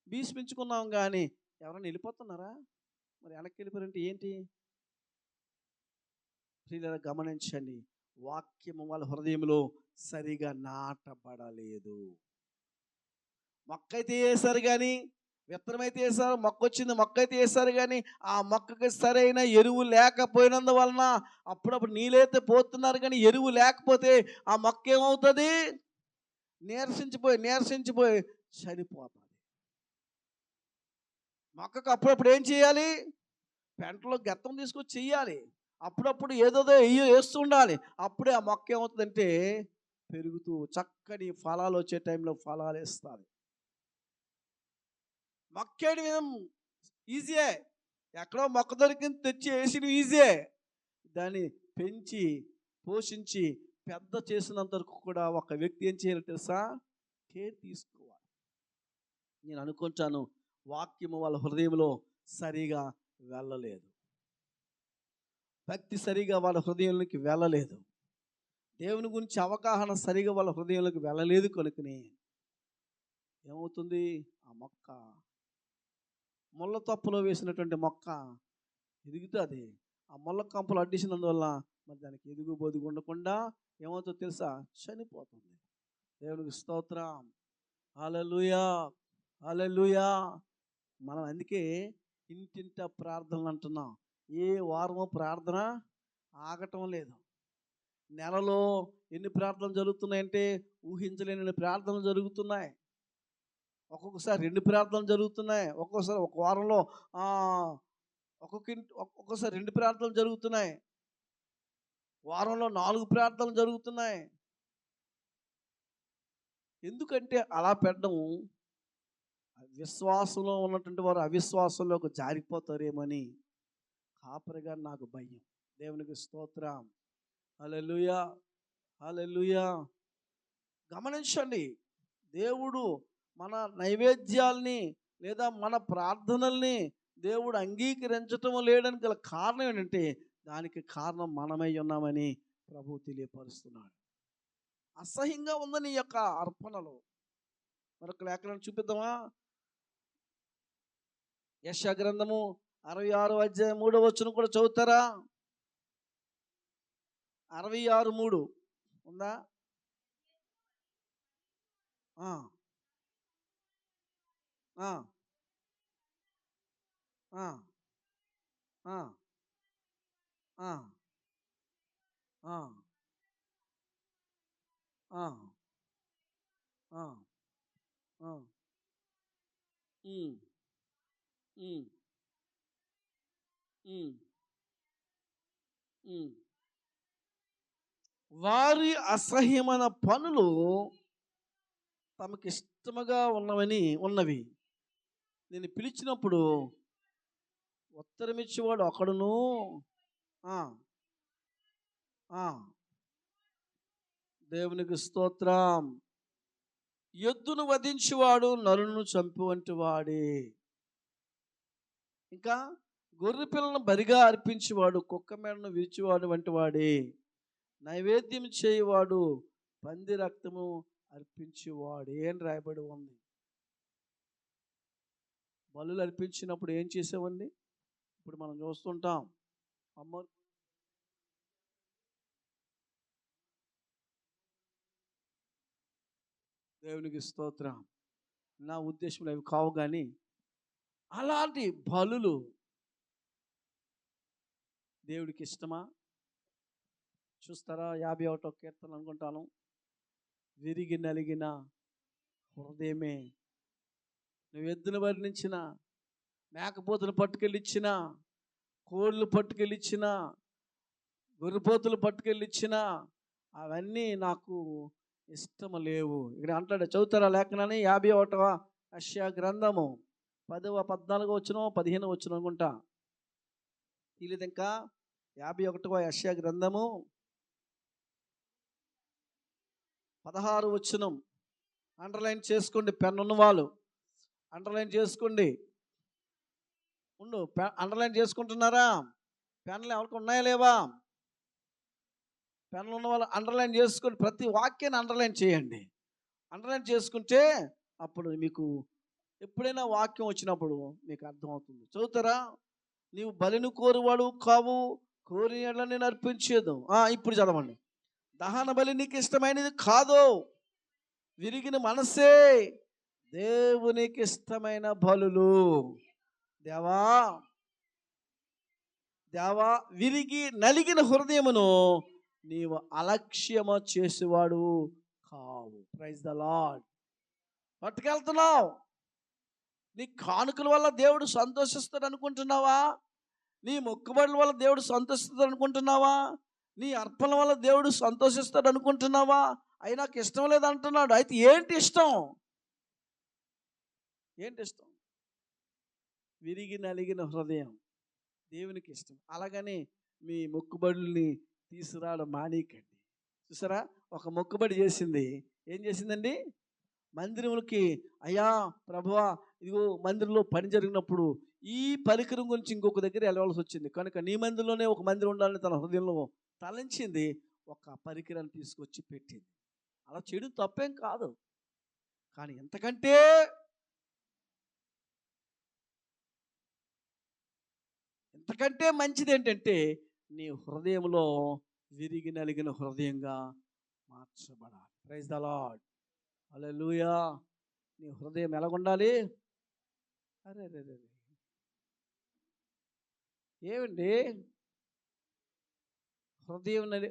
భీష్మించుకున్నాం. కానీ ఎవరైనా వెళ్ళిపోతున్నారా? మరి వెనక్కి వెళ్ళిపోయారంటే ఏంటి? ప్రియులారా గమనించండి, వాక్యము వాళ్ళ హృదయంలో సరిగా నాటబడలేదు. మొక్కైతే వేసారు కానీ, విత్తనమైతే వేసారు, మొక్క వచ్చింది, మొక్క అయితే వేసారు కానీ ఆ మొక్కకి సరైన ఎరువు లేకపోయినందువలన అప్పుడప్పుడు నీళ్ళైతే పోతున్నారు కానీ ఎరువు లేకపోతే ఆ మొక్క ఏమవుతుంది? నీరసించిపోయి చనిపోతుంది. మొక్కకు అప్పుడప్పుడు ఏం చేయాలి? పెంటలో గెత్తం తీసుకొచ్చి చెయ్యాలి. అప్పుడప్పుడు ఏదో వేస్తూ ఉండాలి. అప్పుడే ఆ మొక్క ఏమవుతుందంటే పెరుగుతూ చక్కని ఫలాలు వచ్చే టైంలో ఫలాలు ఇస్తుంది. మొక్కేయడం ఈజీయే, ఎక్కడో మొక్క దొరికింది తెచ్చి వేసిన ఈజీయే. దాన్ని పెంచి పోషించి పెద్ద చేసినంత వరకు కూడా ఒక వ్యక్తి ఏం చేయాలి తెలుసా? కేర్ తీసుకోవాలి. నేను అనుకుంటాను వాక్యము వాళ్ళ హృదయంలో సరిగా వెళ్ళలేదు, భక్తి సరిగా వాళ్ళ హృదయంలోకి వెళ్ళలేదు, దేవుని గురించి అవగాహన సరిగా వాళ్ళ హృదయంలోకి వెళ్ళలేదు. కనుకనే ఏమవుతుంది? ఆ మొక్క ముళ్ళ తప్పులో వేసినటువంటి మొక్క ఎదుగుతుంది. ఆ ముళ్ళ కంపలు అడ్డేసినందువల్ల మరి దానికి ఎదుగు బొదుగు ఉండకుండా ఏమవుతుందో తెలుసా? చనిపోతుంది. దేవునికి స్తోత్రం. హల్లెలూయా, హల్లెలూయా. మనం అందుకే ఇంటింట ప్రార్థనలు అంటున్నాం. ఏ వారమో ప్రార్థన ఆగటం లేదు. నెలలో ఎన్ని ప్రార్థనలు జరుగుతున్నాయంటే ఊహించలేని ప్రార్థనలు జరుగుతున్నాయి. ఒక్కొక్కసారి 2 ప్రార్థనలు జరుగుతున్నాయి. ఒక్కొక్కసారి ఒక వారంలో ఒక్కొక్కసారి 2 ప్రార్థనలు జరుగుతున్నాయి. వారంలో 4 ప్రార్థనలు జరుగుతున్నాయి. ఎందుకంటే అలా పెట్టడం విశ్వాసంలో ఉన్నటువంటి వారు అవిశ్వాసంలోకి జారిపోతారేమని కాపరిగా నాకు భయం. దేవునికి స్తోత్రం. హల్లెలూయా, హల్లెలూయా. గమనించండి, దేవుడు మన నైవేద్యాల్ని లేదా మన ప్రార్థనల్ని దేవుడు అంగీకరించటం లేదని గల కారణం ఏంటంటే దానికి కారణం మనమై ఉన్నామని ప్రభువు తెలియపరుస్తున్నాడు. అసహ్యంగా ఉంది నీ యొక్క అర్పణలు. మరొక లేఖలను చూపిద్దామా? యెషయా గ్రంథము 66 అధ్యాయం 3వ వచనం కూడా చదువుతారా? 66:3 ఉందా? ఆ, ఆ, ఆ, ఆ, ఆ, ఆ, ఆ, ఆ, ఆ. ఉమ్, ఉమ్, ఉమ్, ఉమ్. వారి అసహ్యమైన పనులు తమకి ఇష్టముగా ఉన్నవి. నేను పిలిచినప్పుడు ఉత్తరమిచ్చేవాడు ఒకడును. ఆ, ఆ, దేవునికి స్తోత్రం. ఎద్దును వధించువాడు నరులను చంపు వంటి వాడే. ఇంకా గొర్రె పిల్లను బరిగా అర్పించేవాడు కుక్క మెడను విరిచేవాడు వంటి వాడే. నైవేద్యం చేయవాడు పంది రక్తము అర్పించేవాడే అని రాయబడి ఉంది. బలులు అర్పించినప్పుడు ఏం చేసేవాడిని? ఇప్పుడు మనం చూస్తుంటాం. అమ్మ, దేవునికి స్తోత్రం. నా ఉద్దేశంలో అవి కావు, కానీ అలాంటి బలులు దేవుడికి ఇష్టమా? చూస్తారా? 51వ కీర్తన అనుకుంటాను. విరిగి నలిగిన హృదయమే, నువ్వు ఎద్దును వర్ణించిన, మేకపోతులు పట్టుకెళ్ళిచ్చిన, కోళ్ళు పట్టుకెళ్ళిచ్చిన, గొర్రెపోతులు పట్టుకెళ్ళిచ్చిన, అవన్నీ నాకు ఇష్టము లేవు. ఇక్కడ అంటాడు, చదువుతారా లేఖనాన్ని? 51వ యెషయా గ్రంథము 10వ 14వ వచనం 15వ వచనం అనుకుంటా. తెలియదు ఇంకా. 51వ యెషయా గ్రంథము 16వ వచనం. అండర్లైన్ చేసుకోండి, పెన్ ఉన్న వాళ్ళు అండర్లైన్ చేసుకోండి. అండర్లైన్ చేసుకుంటున్నారా? పెన్లు ఎవరికి ఉన్నాయా లేవా? పెన్లు ఉన్న వాళ్ళు అండర్లైన్ చేసుకోండి. ప్రతి వాక్యాన్ని అండర్లైన్ చేయండి. అండర్లైన్ చేసుకుంటే అప్పుడు మీకు ఎప్పుడైనా వాక్యం వచ్చినప్పుడు మీకు అర్థమవుతుంది. చదువుతారా? నీవు బలిని కోరువాడు కావు, కోరి ఎడల నేను అర్పించేదు. ఇప్పుడు చదవండి. దహన బలి నీకు ఇష్టమైనది కాదు, విరిగిన మనసే దేవునికి ఇష్టమైన బలులు. దేవా దేవా, విరిగి నలిగిన హృదయమును నీవు అలక్ష్యము చేసేవాడు కావు. Praise the Lord. పట్టుకెళ్తున్నావు. నీ కానుకల వల్ల దేవుడు సంతోషిస్తాడు అనుకుంటున్నావా? నీ మొక్కుబడుల వల్ల దేవుడు సంతోషిస్తాడు అనుకుంటున్నావా? నీ అర్పణ వల్ల దేవుడు సంతోషిస్తాడు అనుకుంటున్నావా? అయినా నాకు ఇష్టం లేదంటున్నాడు. అయితే ఏంటి ఇష్టం? ఏంటి ఇష్టం? విరిగి నలిగిన హృదయం దేవునికి ఇష్టం. అలాగని మీ మొక్కుబడుల్ని తీసుకురావడం మానేయకండి. చూసారా? ఒక మొక్కుబడి చేసింది. ఏం చేసిందండి? మందిరంలోకి, అయ్యా ప్రభువా, ఇదిగో మందిరంలో పని జరిగినప్పుడు ఈ పరికరం గురించి ఇంకొక దగ్గర వెళ్ళవలసి వచ్చింది కనుక నీ మందిరంలోనే ఒక మందిరం ఉండాలని తన హృదయంలో తలంచింది. ఒక పరికరాన్ని తీసుకొచ్చి పెట్టింది. అలా చేయడం తప్పేం కాదు, కానీ ఎంతకంటే మంచిది ఏంటంటే నీ హృదయంలో విరిగి నలిగిన హృదయంగా మార్చబడాలి. Praise the Lord. హల్లెలూయా. నీ హృదయం ఎలాగుండాలి? అరే రే రే, ఏమండి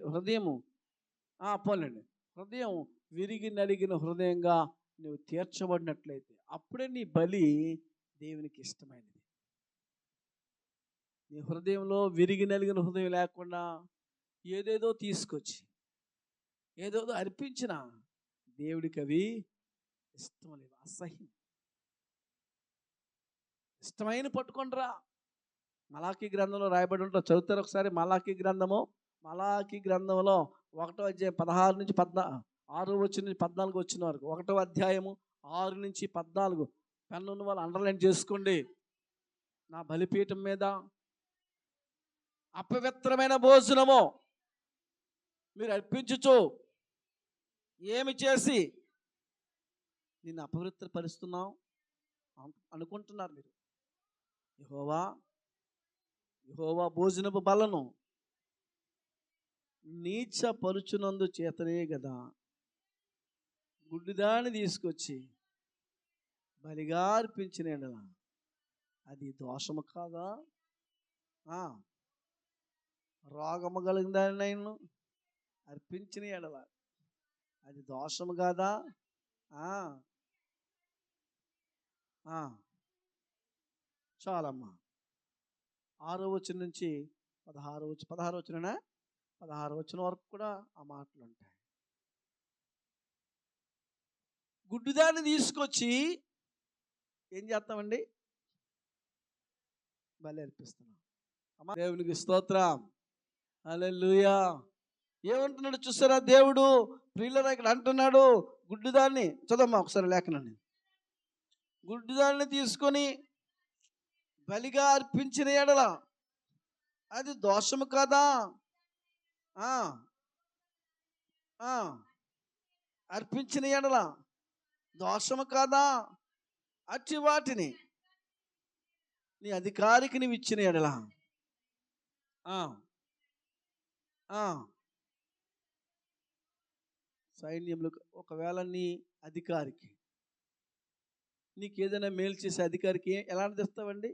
హృదయము పోలేండి. హృదయం విరిగి నలిగిన హృదయంగా నువ్వు తీర్చబడినట్లయితే అప్పుడే నీ బలి దేవునికి ఇష్టమైనది. నీ హృదయంలో విరిగి నలిగిన హృదయం లేకుండా ఏదేదో తీసుకొచ్చి ఏదేదో అర్పించిన దేవుడికి అవి ఇష్టం లేదు, అసహ్యం. ఇష్టమైన పట్టుకొనిరా. మలాకీ గ్రంథంలో రాయబడి ఉంటారు. చదువుతారు ఒకసారి. మలాకీ గ్రంథంలో 1వ అధ్యాయం 16 నుంచి 6 వచ్చిన నుంచి 14 వచ్చిన వరకు. 1వ అధ్యాయము 6 నుంచి 14. పెన్ను ఉన్న వాళ్ళు అండర్లైన్ చేసుకోండి. నా బలిపీఠం మీద అపవిత్రమైన భోజనము మీరు అర్పించుచు ఏమి చేసి నిన్ను అపవిత్రపరుస్తున్నావు అనుకుంటున్నారు మీరు. యెహోవా యెహోవా భోజనపు బలను నీచపరుచునందు చేతనే కదా గుడ్డిదాన్ని తీసుకొచ్చి బలిగా అర్పించిన యెడల అది దోషము కాదా? రోగము కలిగిన దాన్ని నేను అర్పించిన యెడల అది దోషము కాదా? చాలమ్మా. 6వ వచనం నుంచి 16వ వచనమేనా? 16వ వచనం వరకు కూడా ఆ మాటలు ఉంటాయి. గుడ్డిదాన్ని తీసుకొచ్చి ఏం చేస్తామండి? బలి అర్పిస్తున్నాం. అమ్మా దేవునికి స్తోత్రం. హల్లెలూయా. ఏమంటున్నాడు చూసారా దేవుడు? ప్రియులారా ఇక్కడ అంటున్నాడు, గుడ్డిదాన్ని చదవమ్మా ఒకసారి లేఖనాన్ని. గుడ్డిదాన్ని తీసుకొని బలిగా అర్పించిన యెడల అది దోషము కాదా? అర్పించిన యెడల దోషము కాదా? అట్టి వాటిని నీ అధికారికి నీవు ఇచ్చిన యెడల సైన్యములు ఒకవేళ నీ అధికారికి నీకు ఏదైనా మేలు చేసే అధికారికి ఎలాంటి తెస్తావండి?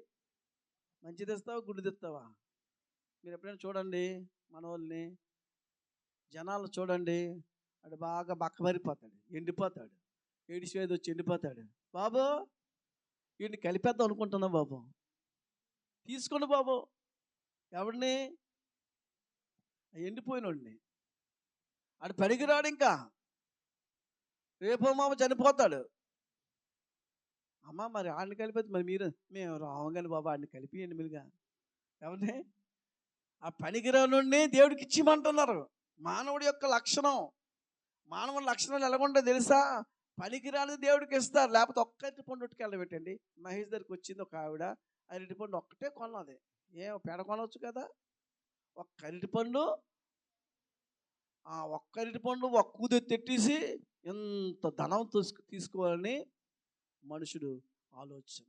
మంచి తెస్తావా, గుడ్డు తెస్తావా? మీరు ఎప్పుడైనా చూడండి మన వాళ్ళని, జనాలు చూడండి, వాడు బాగా బక్కబరిపోతాడు, ఎండిపోతాడు, ఏడిసేది వచ్చి ఎండిపోతాడు. బాబు వీడిని కలిపేద్దాం అనుకుంటున్నా బాబు, తీసుకోండి బాబు. ఎవడిని? ఎండిపోయినోడిని. ఆడు పనికిరాడు, ఇంకా రేపో మామ చనిపోతాడు. అమ్మ మరి ఆడిని కలిపేది, మరి మేము రావగానే బాబు ఆడిని కలిపియండి మీరుగా. ఎవరిని? ఆ పనికిరానుడిని దేవుడికి ఇచ్చిమంటున్నారు. మానవుడి యొక్క లక్షణం, మానవుడి లక్షణాలు ఎలాగుంటాయో తెలుసా? పనికిరాని దేవుడికి ఇస్తారు. లేకపోతే ఒక్క అరటి పండు పెట్టండి. మహేష్ దగ్గరికి వచ్చింది ఒక ఆవిడ, అరటి పండు ఒక్కటే కొన్నది. పేడ కొనవచ్చు కదా? ఒక్క అరటి పండు ఒక్క ఊది తెట్టేసి ఎంత ధనం తీసుకోవాలని మనుషుడు ఆలోచన.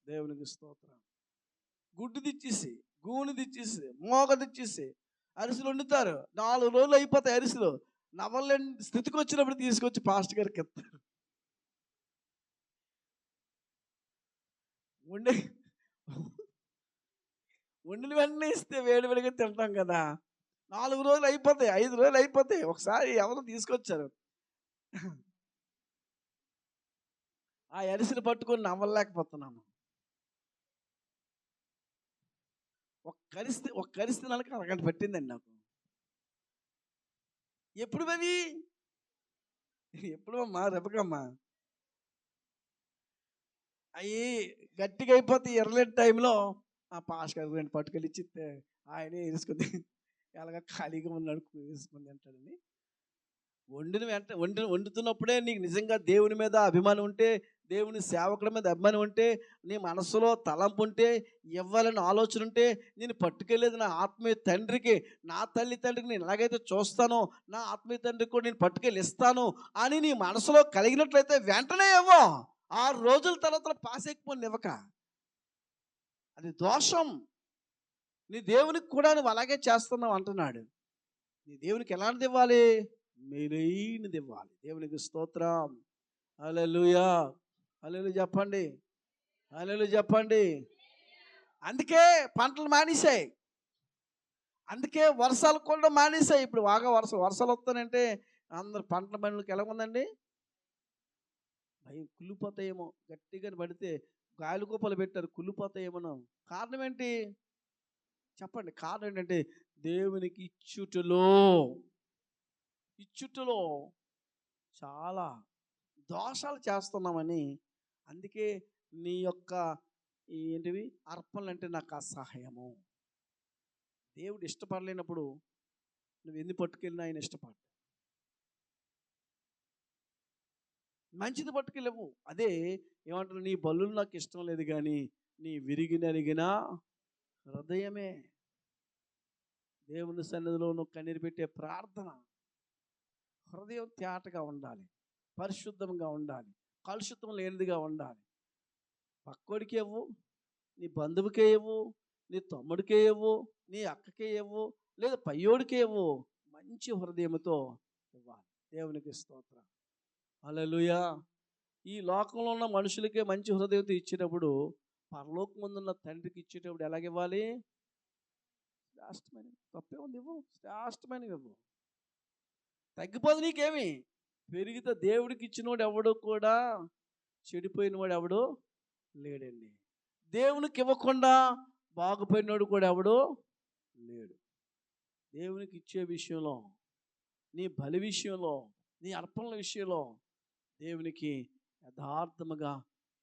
దేవునికి స్తోత్రం. గుడ్డు తెచ్చేసి, గూని తెచ్చేసి, మోగ తెచ్చేసి అరిసెలు వండుతారు. 4 రోజులు అయిపోతాయి అరిసెలు. నవ్వలేని స్థితికి వచ్చినప్పుడు తీసుకొచ్చి పాస్టర్ గారికి ఇస్తారు. వండిన వెంటనే ఇస్తే వేడివేడిగా తింటాం కదా. 4 రోజులు అయిపోతాయి, 5 రోజులు అయిపోతాయి. ఒకసారి ఎవరు తీసుకొచ్చారు, ఆ అరిసెలు పట్టుకొని నవ్వలేకపోతున్నాను. ఒక్క అరిసి తినాలకి అరగంట పట్టిందండి నాకు. ఎప్పుడు అవి? ఎప్పుడు అమ్మా? రెపకమ్మా. అవి గట్టిగా అయిపోతాయి. ఎర్రలేని టైంలో ఆ పాస్ గారు 2 పట్టుకెళ్ళి ఇచ్చితే ఆయనే వేసుకుంది, ఎలాగ ఖాళీగా ఉన్నాడు వేసుకుంది అంటాడని. వండుతున్నప్పుడే నీకు నిజంగా దేవుని మీద అభిమానం ఉంటే, దేవుని సేవకుల మీద అభిమానం ఉంటే, నీ మనసులో తలంపు ఉంటే, ఇవ్వాలని ఆలోచన ఉంటే, నేను పట్టుకెళ్ళేది నా ఆత్మీయ తండ్రికి, నా తల్లి తండ్రికి నేను ఎలాగైతే చూస్తానో నా ఆత్మీయ తండ్రికి కూడా నేను పట్టుకెళ్ళి ఇస్తాను అని నీ మనసులో కలిగినట్లయితే వెంటనే ఇవ్వ. 6 రోజుల తర్వాత పాసెక్కిపోయి ఇవ్వక, అది దోషం. నీ దేవునికి కూడా నువ్వు అలాగే చేస్తున్నావు అంటున్నాడు. నీ దేవునికి ఎలాంటిది ఇవ్వాలి? మేలైనది ఇవ్వాలి. దేవునికి స్తోత్రం. హల్లెలూయా. హల్లెలూయా చెప్పండి. హల్లెలూయా చెప్పండి. అందుకే పంటలు మానేశాయి, అందుకే వర్షాలు కూడా మానేశాయి. ఇప్పుడు బాగా వర్షాలు వస్తానంటే అందరు పంటల బండ్లకి ఎలా ఉందండి? భయం, కుళ్ళిపోతాయేమో. గట్టిగా పడితే గాలి గోపలు పెట్టారు, కుళ్ళిపోతాయేమో. కారణం ఏంటి చెప్పండి? కారణం ఏంటంటే దేవునికి ఇచ్చుటలో చాలా దోషాలు చేస్తున్నామని. అందుకే నీ యొక్క ఏంటివి అర్పణలు అంటే నాకు అసహ్యము. దేవుడు ఇష్టపడలేనప్పుడు నువ్వు ఎన్ని పట్టుకెళ్ళినా ఆయన ఇష్టపడ. మంచిది పట్టుకెళ్ళవు. అదే ఏమంటారు, నీ బలులు నాకు ఇష్టం లేదు కానీ నీ విరిగినరిగిన హృదయమే. దేవుని సన్నిధిలో నువ్వు కన్నీరు పెట్టే ప్రార్థన, హృదయం తేటగా ఉండాలి, పరిశుద్ధంగా ఉండాలి, కలుషితం లేనిదిగా ఉండాలి. పక్కోడికి ఇవ్వు, నీ బంధువుకే ఇవ్వు, నీ తమ్ముడికే ఇవ్వు, నీ అక్కకే ఇవ్వు, లేదా పయ్యోడికే ఇవ్వు. మంచి హృదయంతో ఇవ్వాలి. దేవునికి స్తోత్రం. హల్లెలూయా. ఈ లోకంలో ఉన్న మనుషులకే మంచి హృదయంతో ఇచ్చేటప్పుడు పరలోకమందున్న తండ్రికి ఇచ్చేటప్పుడు ఎలాగివ్వాలి? శ్రేష్టమైనవి. తప్పే ఉంది, ఇవ్వు. శ్రేష్టమైనవి ఇవ్వు. తగ్గిపోదు నీకేమి. పెరిగితే దేవుడికి ఇచ్చినోడు ఎవడు కూడా చెడిపోయిన వాడు ఎవడు లేడండి. దేవునికి ఇవ్వకుండా బాగుపోయినోడు కూడా ఎవడు లేడు. దేవునికి ఇచ్చే విషయంలో, నీ బలి విషయంలో, నీ అర్పణల విషయంలో దేవునికి యథార్థముగా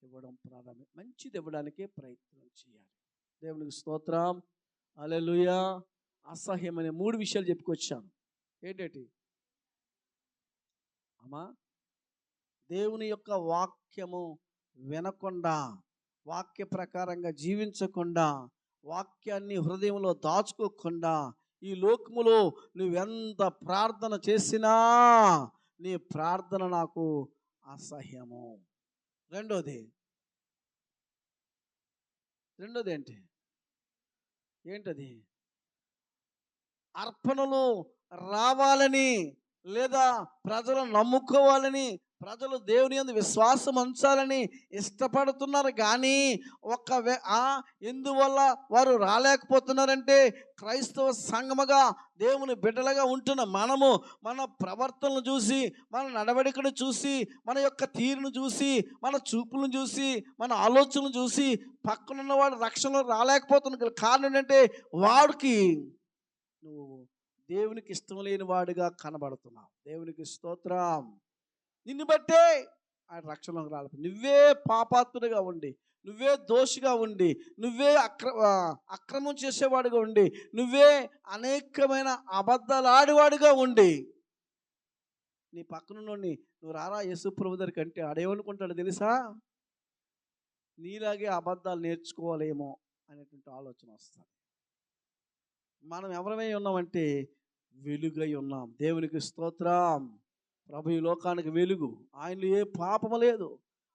ఇవ్వడం ప్రారంభం. మంచిది ఇవ్వడానికే ప్రయత్నం చేయాలి. దేవునికి స్తోత్రం. హల్లెలూయా. అసహ్యమైన 3 విషయాలు చెప్పుకొచ్చాను. ఏంటంటే అమ్మా, దేవుని యొక్క వాక్యము వినకుండా, వాక్య ప్రకారంగా జీవించకుండా, వాక్యాన్ని హృదయంలో దాచుకోకుండా, ఈ లోకములో నువ్వెంత ప్రార్థన చేసినా నీ ప్రార్థన నాకు అసహ్యము. రెండోది ఏంటది? అర్పణలు రావాలని, లేదా ప్రజలు నమ్ముకోవాలని, ప్రజలు దేవుని యందు విశ్వాసం ఉంచాలని ఇష్టపడుతున్నారు. కానీ ఎందువల్ల వారు రాలేకపోతున్నారంటే, క్రైస్తవ సంఘముగా దేవుని బిడ్డలుగా ఉంటున్న మనము మన ప్రవర్తనను చూసి, మన నడవడికను చూసి, మన యొక్క తీరును చూసి, మన చూపులను చూసి, మన ఆలోచనలు చూసి పక్కనున్న వాడు రక్షణలో రాలేకపోతున్న కారణం ఏంటంటే, వాడికి నువ్వు దేవునికి ఇష్టం లేని వాడిగా కనబడుతున్నావు. దేవునికి స్తోత్రం. నిన్ను బట్టే ఆయన రక్షణలోకి రాలేదు. నువ్వే పాపాత్ముడిగా ఉండి, నువ్వే దోషిగా ఉండి, నువ్వే అక్రమం చేసేవాడిగా ఉండి, నువ్వే అనేకమైన అబద్ధాలాడివాడిగా ఉండి, నీ పక్కనున్నోడిని నువ్వు రారా యేసు ప్రభు దగ్గరికి అంటే ఆడేమనుకుంటాడు తెలుసా? నీలాగే అబద్ధాలు నేర్చుకోవాలేమో అనేటువంటి ఆలోచన వస్తుంది. మనం ఎవరమై ఉన్నామంటే వెలుగై ఉన్నాం. దేవునికి స్తోత్రం. ప్రభు ఈ లోకానికి వెలుగు. ఆయనలో ఏ పాపము లేదు,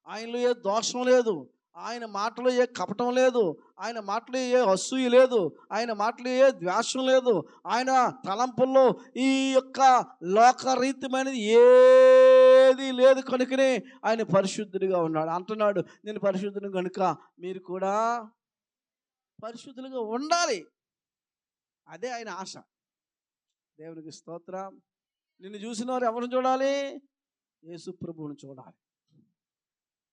ఆయనలో ఏ దోషం లేదు, ఆయన మాటలో ఏ కపటం లేదు, ఆయన మాటలో ఏ అసూయ లేదు, ఆయన మాటలో ఏ ద్వేషం లేదు, ఆయన తలంపుల్లో ఈ యొక్క లోకరీతమైనది ఏది లేదు. కనుకనే ఆయన పరిశుద్ధుడిగా ఉన్నాడు. అంటున్నాడు, నేను పరిశుద్ధుని కనుక మీరు కూడా పరిశుద్ధులుగా ఉండాలి. అదే ఆయన ఆశ. దేవునికి స్తోత్రం. నిన్ను చూసిన వారు ఎవరిని చూడాలి? యేసు ప్రభువుని చూడాలి.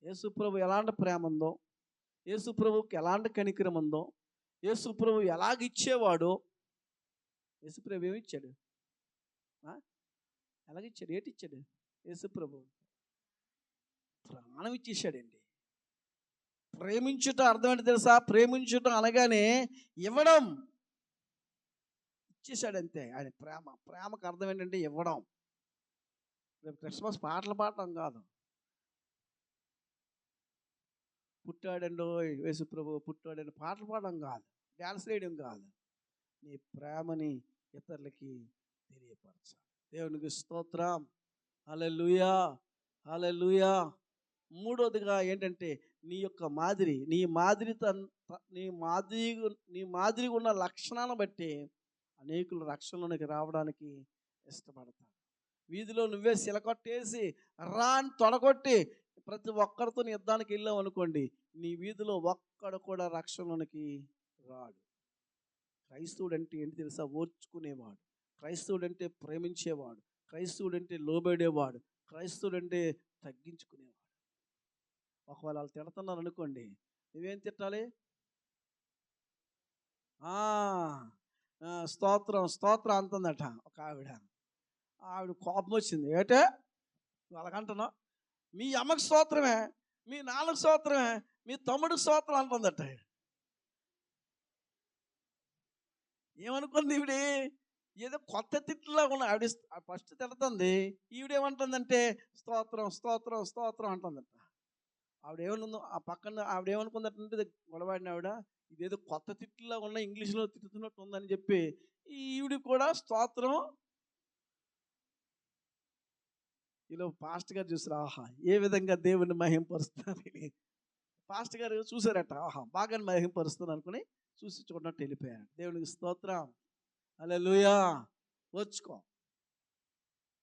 యేసు ప్రభు ఎలాంటి ప్రేమ ఉందో, యేసు ప్రభువుకి ఎలాంటి కనికరం ఉందో, యేసు ప్రభు ఎలాగిచ్చేవాడో. యేసు ప్రభు ఏమిచ్చాడు? ఎలాగిచ్చాడు? ఏటిచ్చాడు? యేసు ప్రభు ప్రాణం ఇచ్చేసాడండి. ప్రేమించుట అర్థం ఏంటి తెలుసా? ప్రేమించుట అనగానే ఇవ్వడం. ఇచ్చేసాడు అంతే. ఆయన ప్రేమకు అర్థం ఏంటంటే ఇవ్వడం. రేపు క్రిస్మస్ పాటలు పాడటం కాదు. పుట్టాడండో యేసు ప్రభు పుట్టాడని పాటలు పాడడం కాదు, డ్యాన్స్ వేయడం కాదు. నీ ప్రేమని ఇతరులకి తెలియపరచాలి. దేవునికి స్తోత్రం. హల్లెలూయా. హల్లెలూయా. మూడోదిగా ఏంటంటే నీ యొక్క మాదిరి, నీ మాదిరిగా ఉన్న లక్షణాలను బట్టి అనేకులు రక్షణలోనికి రావడానికి ఇష్టపడతారు. వీధిలో నువ్వే శిలకొట్టేసి రా అని తొడగొట్టి ప్రతి ఒక్కరితో యుద్ధానికి వెళ్ళావు అనుకోండి, నీ వీధిలో ఒక్కడు కూడా రక్షణలోనికి రాడు. క్రైస్తవుడు అంటే ఏంటి తెలుసా? ఓర్చుకునేవాడు. క్రైస్తవుడు అంటే ప్రేమించేవాడు. క్రైస్తవుడు అంటే లోబడేవాడు. క్రైస్తవుడు అంటే తగ్గించుకునేవాడు. ఒకవేళ వాళ్ళు తిడుతున్నారు అనుకోండి, నువ్వేం తిట్టాలి? స్తోత్రం స్తోత్రం అంటుందట ఒక ఆవిడ. కోపం వచ్చింది. ఏటే అలాగంటున్నావు? మీ అమ్మకి స్తోత్రమే, మీ నాన్నకు స్తోత్రమే, మీ తమ్ముడికి స్తోత్రం అంటుందట. ఏమనుకుంది ఈవిడ? ఏదో కొత్త తిట్టులా ఉన్న ఆవిడ ఫస్ట్ తిడుతుంది. ఈవిడేమంటుందంటే స్తోత్రం స్తోత్రం స్తోత్రం అంటుందట. ఆవిడేమనుందో ఆ పక్కన ఆవిడేమనుకుందంటే గొడవాడిన ఆవిడ ఇదేదో కొత్త తిట్టులా ఉన్న ఇంగ్లీష్లో తిట్టుతున్నట్టు ఉందని చెప్పి ఈవిడ కూడా స్తోత్రం. ఇలా పాస్ట్ గారు చూసారు, ఆహా ఏ విధంగా దేవుని మహింపరుస్తున్నారు. పాస్టర్ గారు చూసారట, ఆహా బాగా మహిమపరుస్తుంది అనుకుని చూసి చూడనట్టు వెళ్ళిపోయారు. దేవునికి స్తోత్రం, హల్లెలూయా. ఓర్చుకో,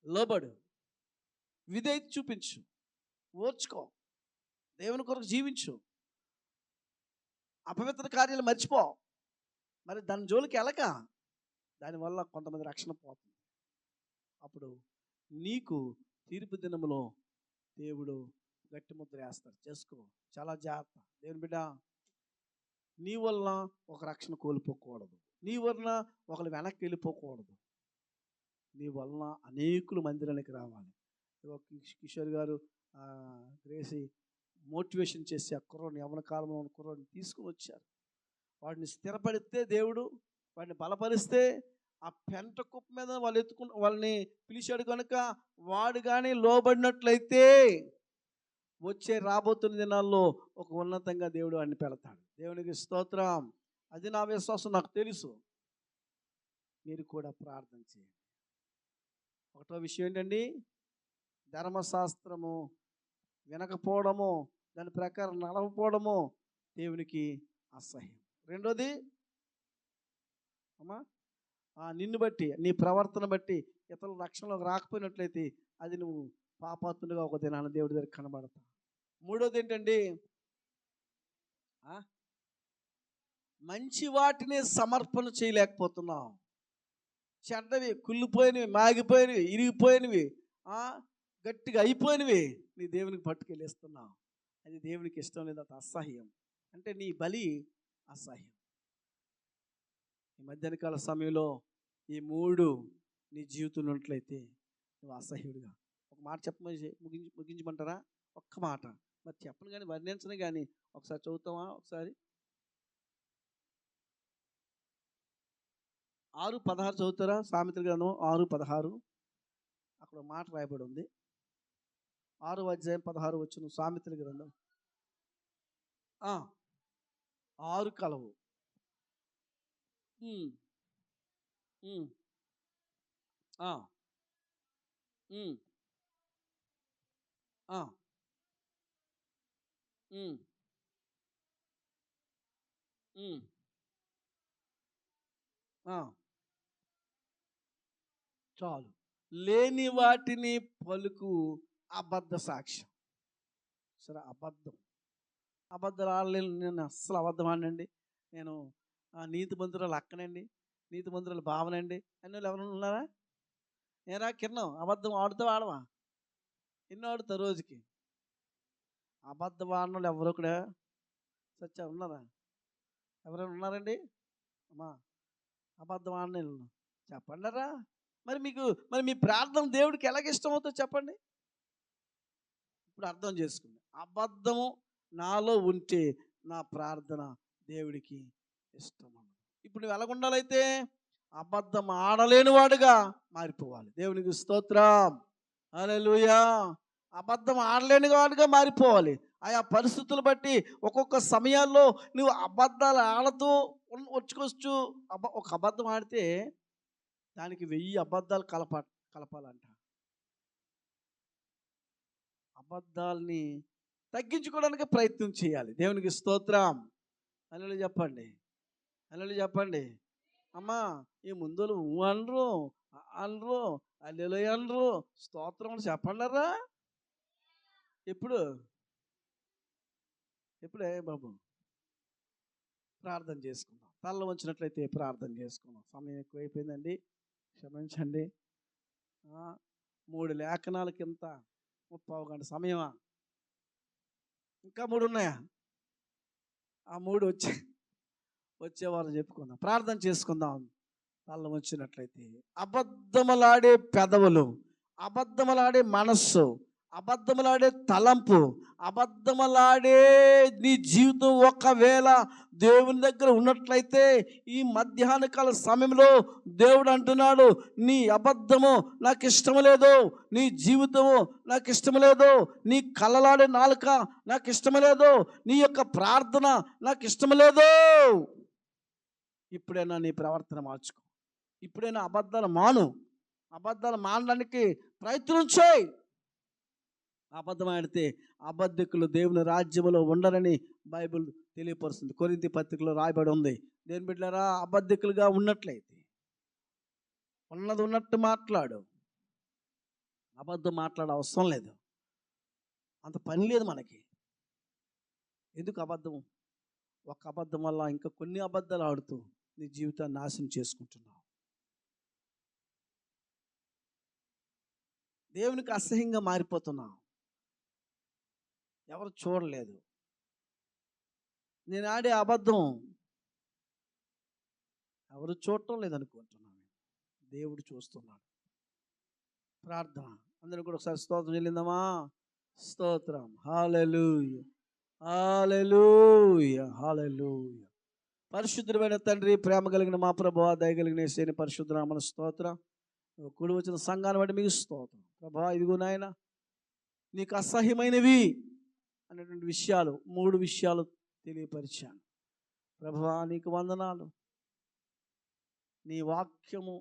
లోబడు, విధేయత చూపించు, ఓర్చుకో, దేవుని కొరకు జీవించు, అపవిత్ర కార్యాలు మర్చిపో. మరి దాని జోలికి వెళ్ళక, దానివల్ల కొంతమంది రక్షణ పోతుంది. అప్పుడు నీకు తీర్పు దినములో దేవుడు గట్టి ముద్ర వేస్తాడు. చేసుకో, చాలా జాగ్రత్త. దేవుని బిడ్డ, నీ వలన ఒక రక్షణ కోల్పోకూడదు, నీ వలన ఒకరు వెనక్కి వెళ్ళిపోకూడదు, నీ వలన అనేకులు మందిరానికి రావాలి. కిషోర్ గారు గ్రేసి మోటివేషన్ చేసి ఆ కుర్రోని, యవ్వన కాలంలో ఉన్న కుర్రోని తీసుకుని వచ్చారు. వాడిని స్థిరపడితే దేవుడు, వాడిని బలపరిస్తే ఆ పెంట కుప్ప మీద వాళ్ళని పిలిచాడు కనుక వాడు కానీ లోబడినట్లయితే వచ్చే రాబోతున్న దినాల్లో ఒక ఉన్నతంగా దేవుడు వాడిని పెడతాడు. దేవునికి స్తోత్రం. అది నా విశ్వాసం, నాకు తెలుసు. మీరు కూడా ప్రార్థన చేయండి. ఒకటో విషయం ఏంటండి, ధర్మశాస్త్రము వినకపోవడము, దాని ప్రకారం నడవకపోవడము దేవునికి అసహ్యం. రెండోది అమ్మా, నిన్ను బట్టి, నీ ప్రవర్తన బట్టి ఇతరుల రక్షణలోకి రాకపోయినట్లయితే అది నువ్వు పాపాత్ముడిగా ఒక దినాన దేవుడి దగ్గర కనబడతావు. మూడోది ఏంటండి, మంచి వాటిని సమర్పణ చేయలేకపోతున్నావు. చెడ్డవి, కుళ్ళిపోయినవి, మాగిపోయినవి, ఇరిగిపోయినవి, గట్టిగా అయిపోయినవి నీ దేవునికి పట్టుకెళ్ళిస్తున్నావు. అది దేవునికి ఇష్టం లేదు, అది అసహ్యం. అంటే నీ బలి అసహ్యం. ఈ మధ్యాహ్న కాల సమయంలో ఈ మూడు నీ జీవితంలో ఉన్నట్లయితే నువ్వు అసహ్యుడిగా. ఒక మాట చెప్పమని ముగించమంటారా? ఒక్క మాట మరి చెప్పను కానీ, వర్ణించను కానీ, ఒకసారి చదువుతావా? ఒకసారి 6:16 చదువుతారా? సామెతల గ్రంథం 6:16. అక్కడ మాట రాయబడి ఉంది. 6:16 సామెతల గ్రంథం. 6 కలవు. చాలు. లేని వాటిని పలుకు అబద్ధ సాక్ష్యం. సరే, అబద్ధాలు ఆడలేను నేను, అస్సలు అబద్ధం ఆడినండి నేను. నీతి మంత్రులు అక్కనండి, నీతి మంత్రులు భావనండి అన్ని వాళ్ళు ఎవరైనా ఉన్నారా? నేరా కిరణం, అబద్ధం ఆడుతావు ఆడవా? ఎన్నో ఆడుతావు రోజుకి? అబద్ధం ఆడిన వాళ్ళు ఎవరు కూడా సచ్చా ఉన్నారా? ఎవరైనా ఉన్నారండి? అమ్మా, అబద్ధం ఆడిన చెప్పండిరా. మరి మీ ప్రార్థన దేవుడికి ఎలాగ ఇష్టం అవుతుందో చెప్పండి. ఇప్పుడు అర్థం చేసుకోండి. అబద్ధము నాలో ఉంటే నా ప్రార్థన దేవుడికి ఇష్టం. ఇప్పుడు నువ్వు ఎలాగుండాలైతే అబద్ధం ఆడలేని వాడుగా మారిపోవాలి. దేవునికి స్తోత్రం, హల్లెలూయా. అబద్ధం ఆడలేని వాడుగా మారిపోవాలి. ఆయా పరిస్థితులు బట్టి ఒక్కొక్క సమయాల్లో నువ్వు అబద్ధాలు ఆడుతూ వచ్చుకోవచ్చు. ఒక అబద్ధం ఆడితే దానికి 1000 అబద్ధాలు కలపాలంట. అబద్ధాలని తగ్గించుకోవడానికి ప్రయత్నం చేయాలి. దేవునికి స్తోత్రం, హల్లెలూయా చెప్పండి, హల్లెలూయా చెప్పండి. అమ్మా, ఈ ముందులు అనరు హల్లెలూయా అనరు, స్తోత్రం చెప్పండిరా. ఎప్పుడే బాబు? ప్రార్థన చేసుకుందాం. తల్ల వంచినట్లయితే ప్రార్థన చేసుకుందాం. సమయం ఎక్కువైపోయిందండి, క్షమించండి. 3 లేఖనాలకి ఇంత 30 గంట సమయమా? ఇంకా 3 ఉన్నాయా? ఆ 3 వచ్చేవారు చెప్పుకుందాం, ప్రార్థన చేసుకుందాం. తల్ల వంచినట్లయితే అబద్ధములాడే పెదవులు, అబద్ధములాడే మనస్సు, అబద్ధములాడే తలంపు, అబద్ధములాడే నీ జీవితం ఒకవేళ దేవుని దగ్గర ఉన్నట్లయితే ఈ మధ్యాహ్న కాల సమయంలో దేవుడు అంటున్నాడు, నీ అబద్ధము నాకు ఇష్టం లేదు, నీ జీవితము నాకు ఇష్టం లేదు, నీ కళ్ళలాడే నాలుక నాకు ఇష్టం లేదు, నీ యొక్క ప్రార్థన నాకు ఇష్టం లేదు. ఇప్పుడైనా నీ ప్రవర్తన మార్చుకో. ఇప్పుడైనా అబద్ధాలు మాను. అబద్ధాలు మానడానికి ప్రయత్నం చేయి. అబద్ధం ఆడితే అబద్ధికులు దేవుని రాజ్యములో ఉండరని బైబిల్ తెలియపరుస్తుంది. కొరింథీ పత్రికలో రాయబడి ఉంది. దేని బిడ్డలారా, అబద్ధికులుగా ఉన్నట్లయితే ఉన్నది ఉన్నట్టు మాట్లాడు. అబద్ధం మాట్లాడే అవసరం లేదు, అంత పని లేదు మనకి. ఎందుకు అబద్ధం? ఒక అబద్ధం వల్ల ఇంకా కొన్ని అబద్ధాలు ఆడుతూ నీ జీవితాన్ని నాశనం చేసుకుంటున్నావు. దేవునికి అసహ్యంగా మారిపోతున్నావు. ఎవరు చూడలేదు, నేను ఆడే అబద్ధం ఎవరు చూడటం లేదనుకుంటున్నాను, దేవుడు చూస్తున్నాడు. ప్రార్థన అందరూ కూడా ఒకసారి స్తోత్రం చెల్లిందామా? స్తోత్రం. హల్లెలూయా, హల్లెలూయా, హల్లెలూయా. పరిశుద్ధమైన తండ్రి, ప్రేమ కలిగిన మా ప్రభువా, దయ కలిగిన యేసయ్య పరిశుద్ధ నామమున స్తోత్రం. కూడి వచ్చిన సంఘాన్ని బట్టి మీకు స్తోత్రం ప్రభువా. ఇదిగో నాయన, నీకు అసహ్యమైనవి అనేటువంటి విషయాలు 3 విషయాలు తెలియపరిచాను ప్రభువా. నీకు వందనాలు. నీ వాక్యము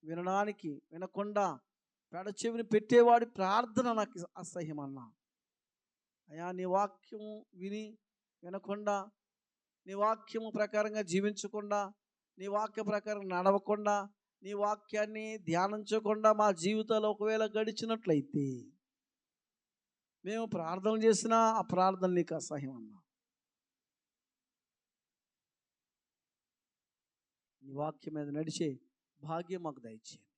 వినడానికి వినకుండా పెడచెవిని పెట్టేవాడి ప్రార్థన నాకు అసహ్యం అన్నా. అయ్యా, నీ వాక్యము విని వినకుండా, నీ వాక్యము ప్రకారంగా జీవించకుండా, నీ వాక్య ప్రకారం నడవకుండా, నీ వాక్యాన్ని ధ్యానించకుండా మా జీవితాలు ఒకవేళ గడిచినట్లయితే మేము ప్రార్థన చేసినా ఆ ప్రార్థన నీకు అసహ్యం అన్నా. నీ వాక్యం మీద నడిచే భాగ్యం మాకు దయచేయండి.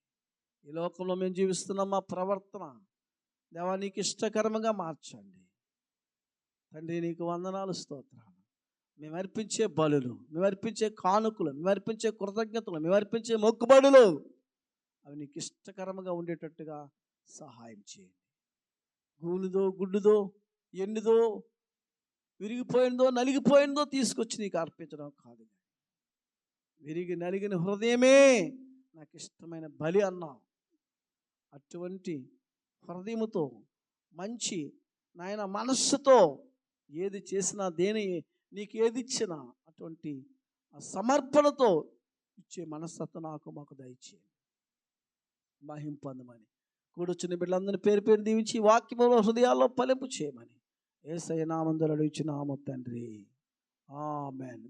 ఈ లోకంలో మేము జీవిస్తున్నాం, మా ప్రవర్తన దేవా నీకు ఇష్టకరంగా మార్చండి తండ్రి. నీకు వందనాలు, స్తోత్రాలు. మేము అర్పించే బలులు, మేము అర్పించే కానుకలు, మేము అర్పించే కృతజ్ఞతలు, మేము అర్పించే మొక్కుబడులు అవి నీకు ఇష్టకరంగా ఉండేటట్టుగా సహాయం చేయండి. గూనుదో, గుడ్డుదో, ఎండుదో, విరిగిపోయిందో, నలిగిపోయిందో తీసుకొచ్చి నీకు అర్పించడం కాదు. విరిగి నలిగిన హృదయమే నాకు ఇష్టమైన బలి అన్నావు. అటువంటి హృదయముతో, మంచి నాయన మనస్సుతో ఏది చేసినా, దేని నీకు ఏది ఇచ్చినా అటువంటి సమర్పణతో ఇచ్చే మనస్తత్వం మాకు దయచేయండి. మహిమ పొందమని కూడొచ్చిన బిడ్డలందరినీ పేరు పేరు దీవించి వాక్యములో హృదయాల్లో ఫలింపు చేయమని యేసయ్య నామమున అడుగుచున్నాము తండ్రి. ఆమేన్.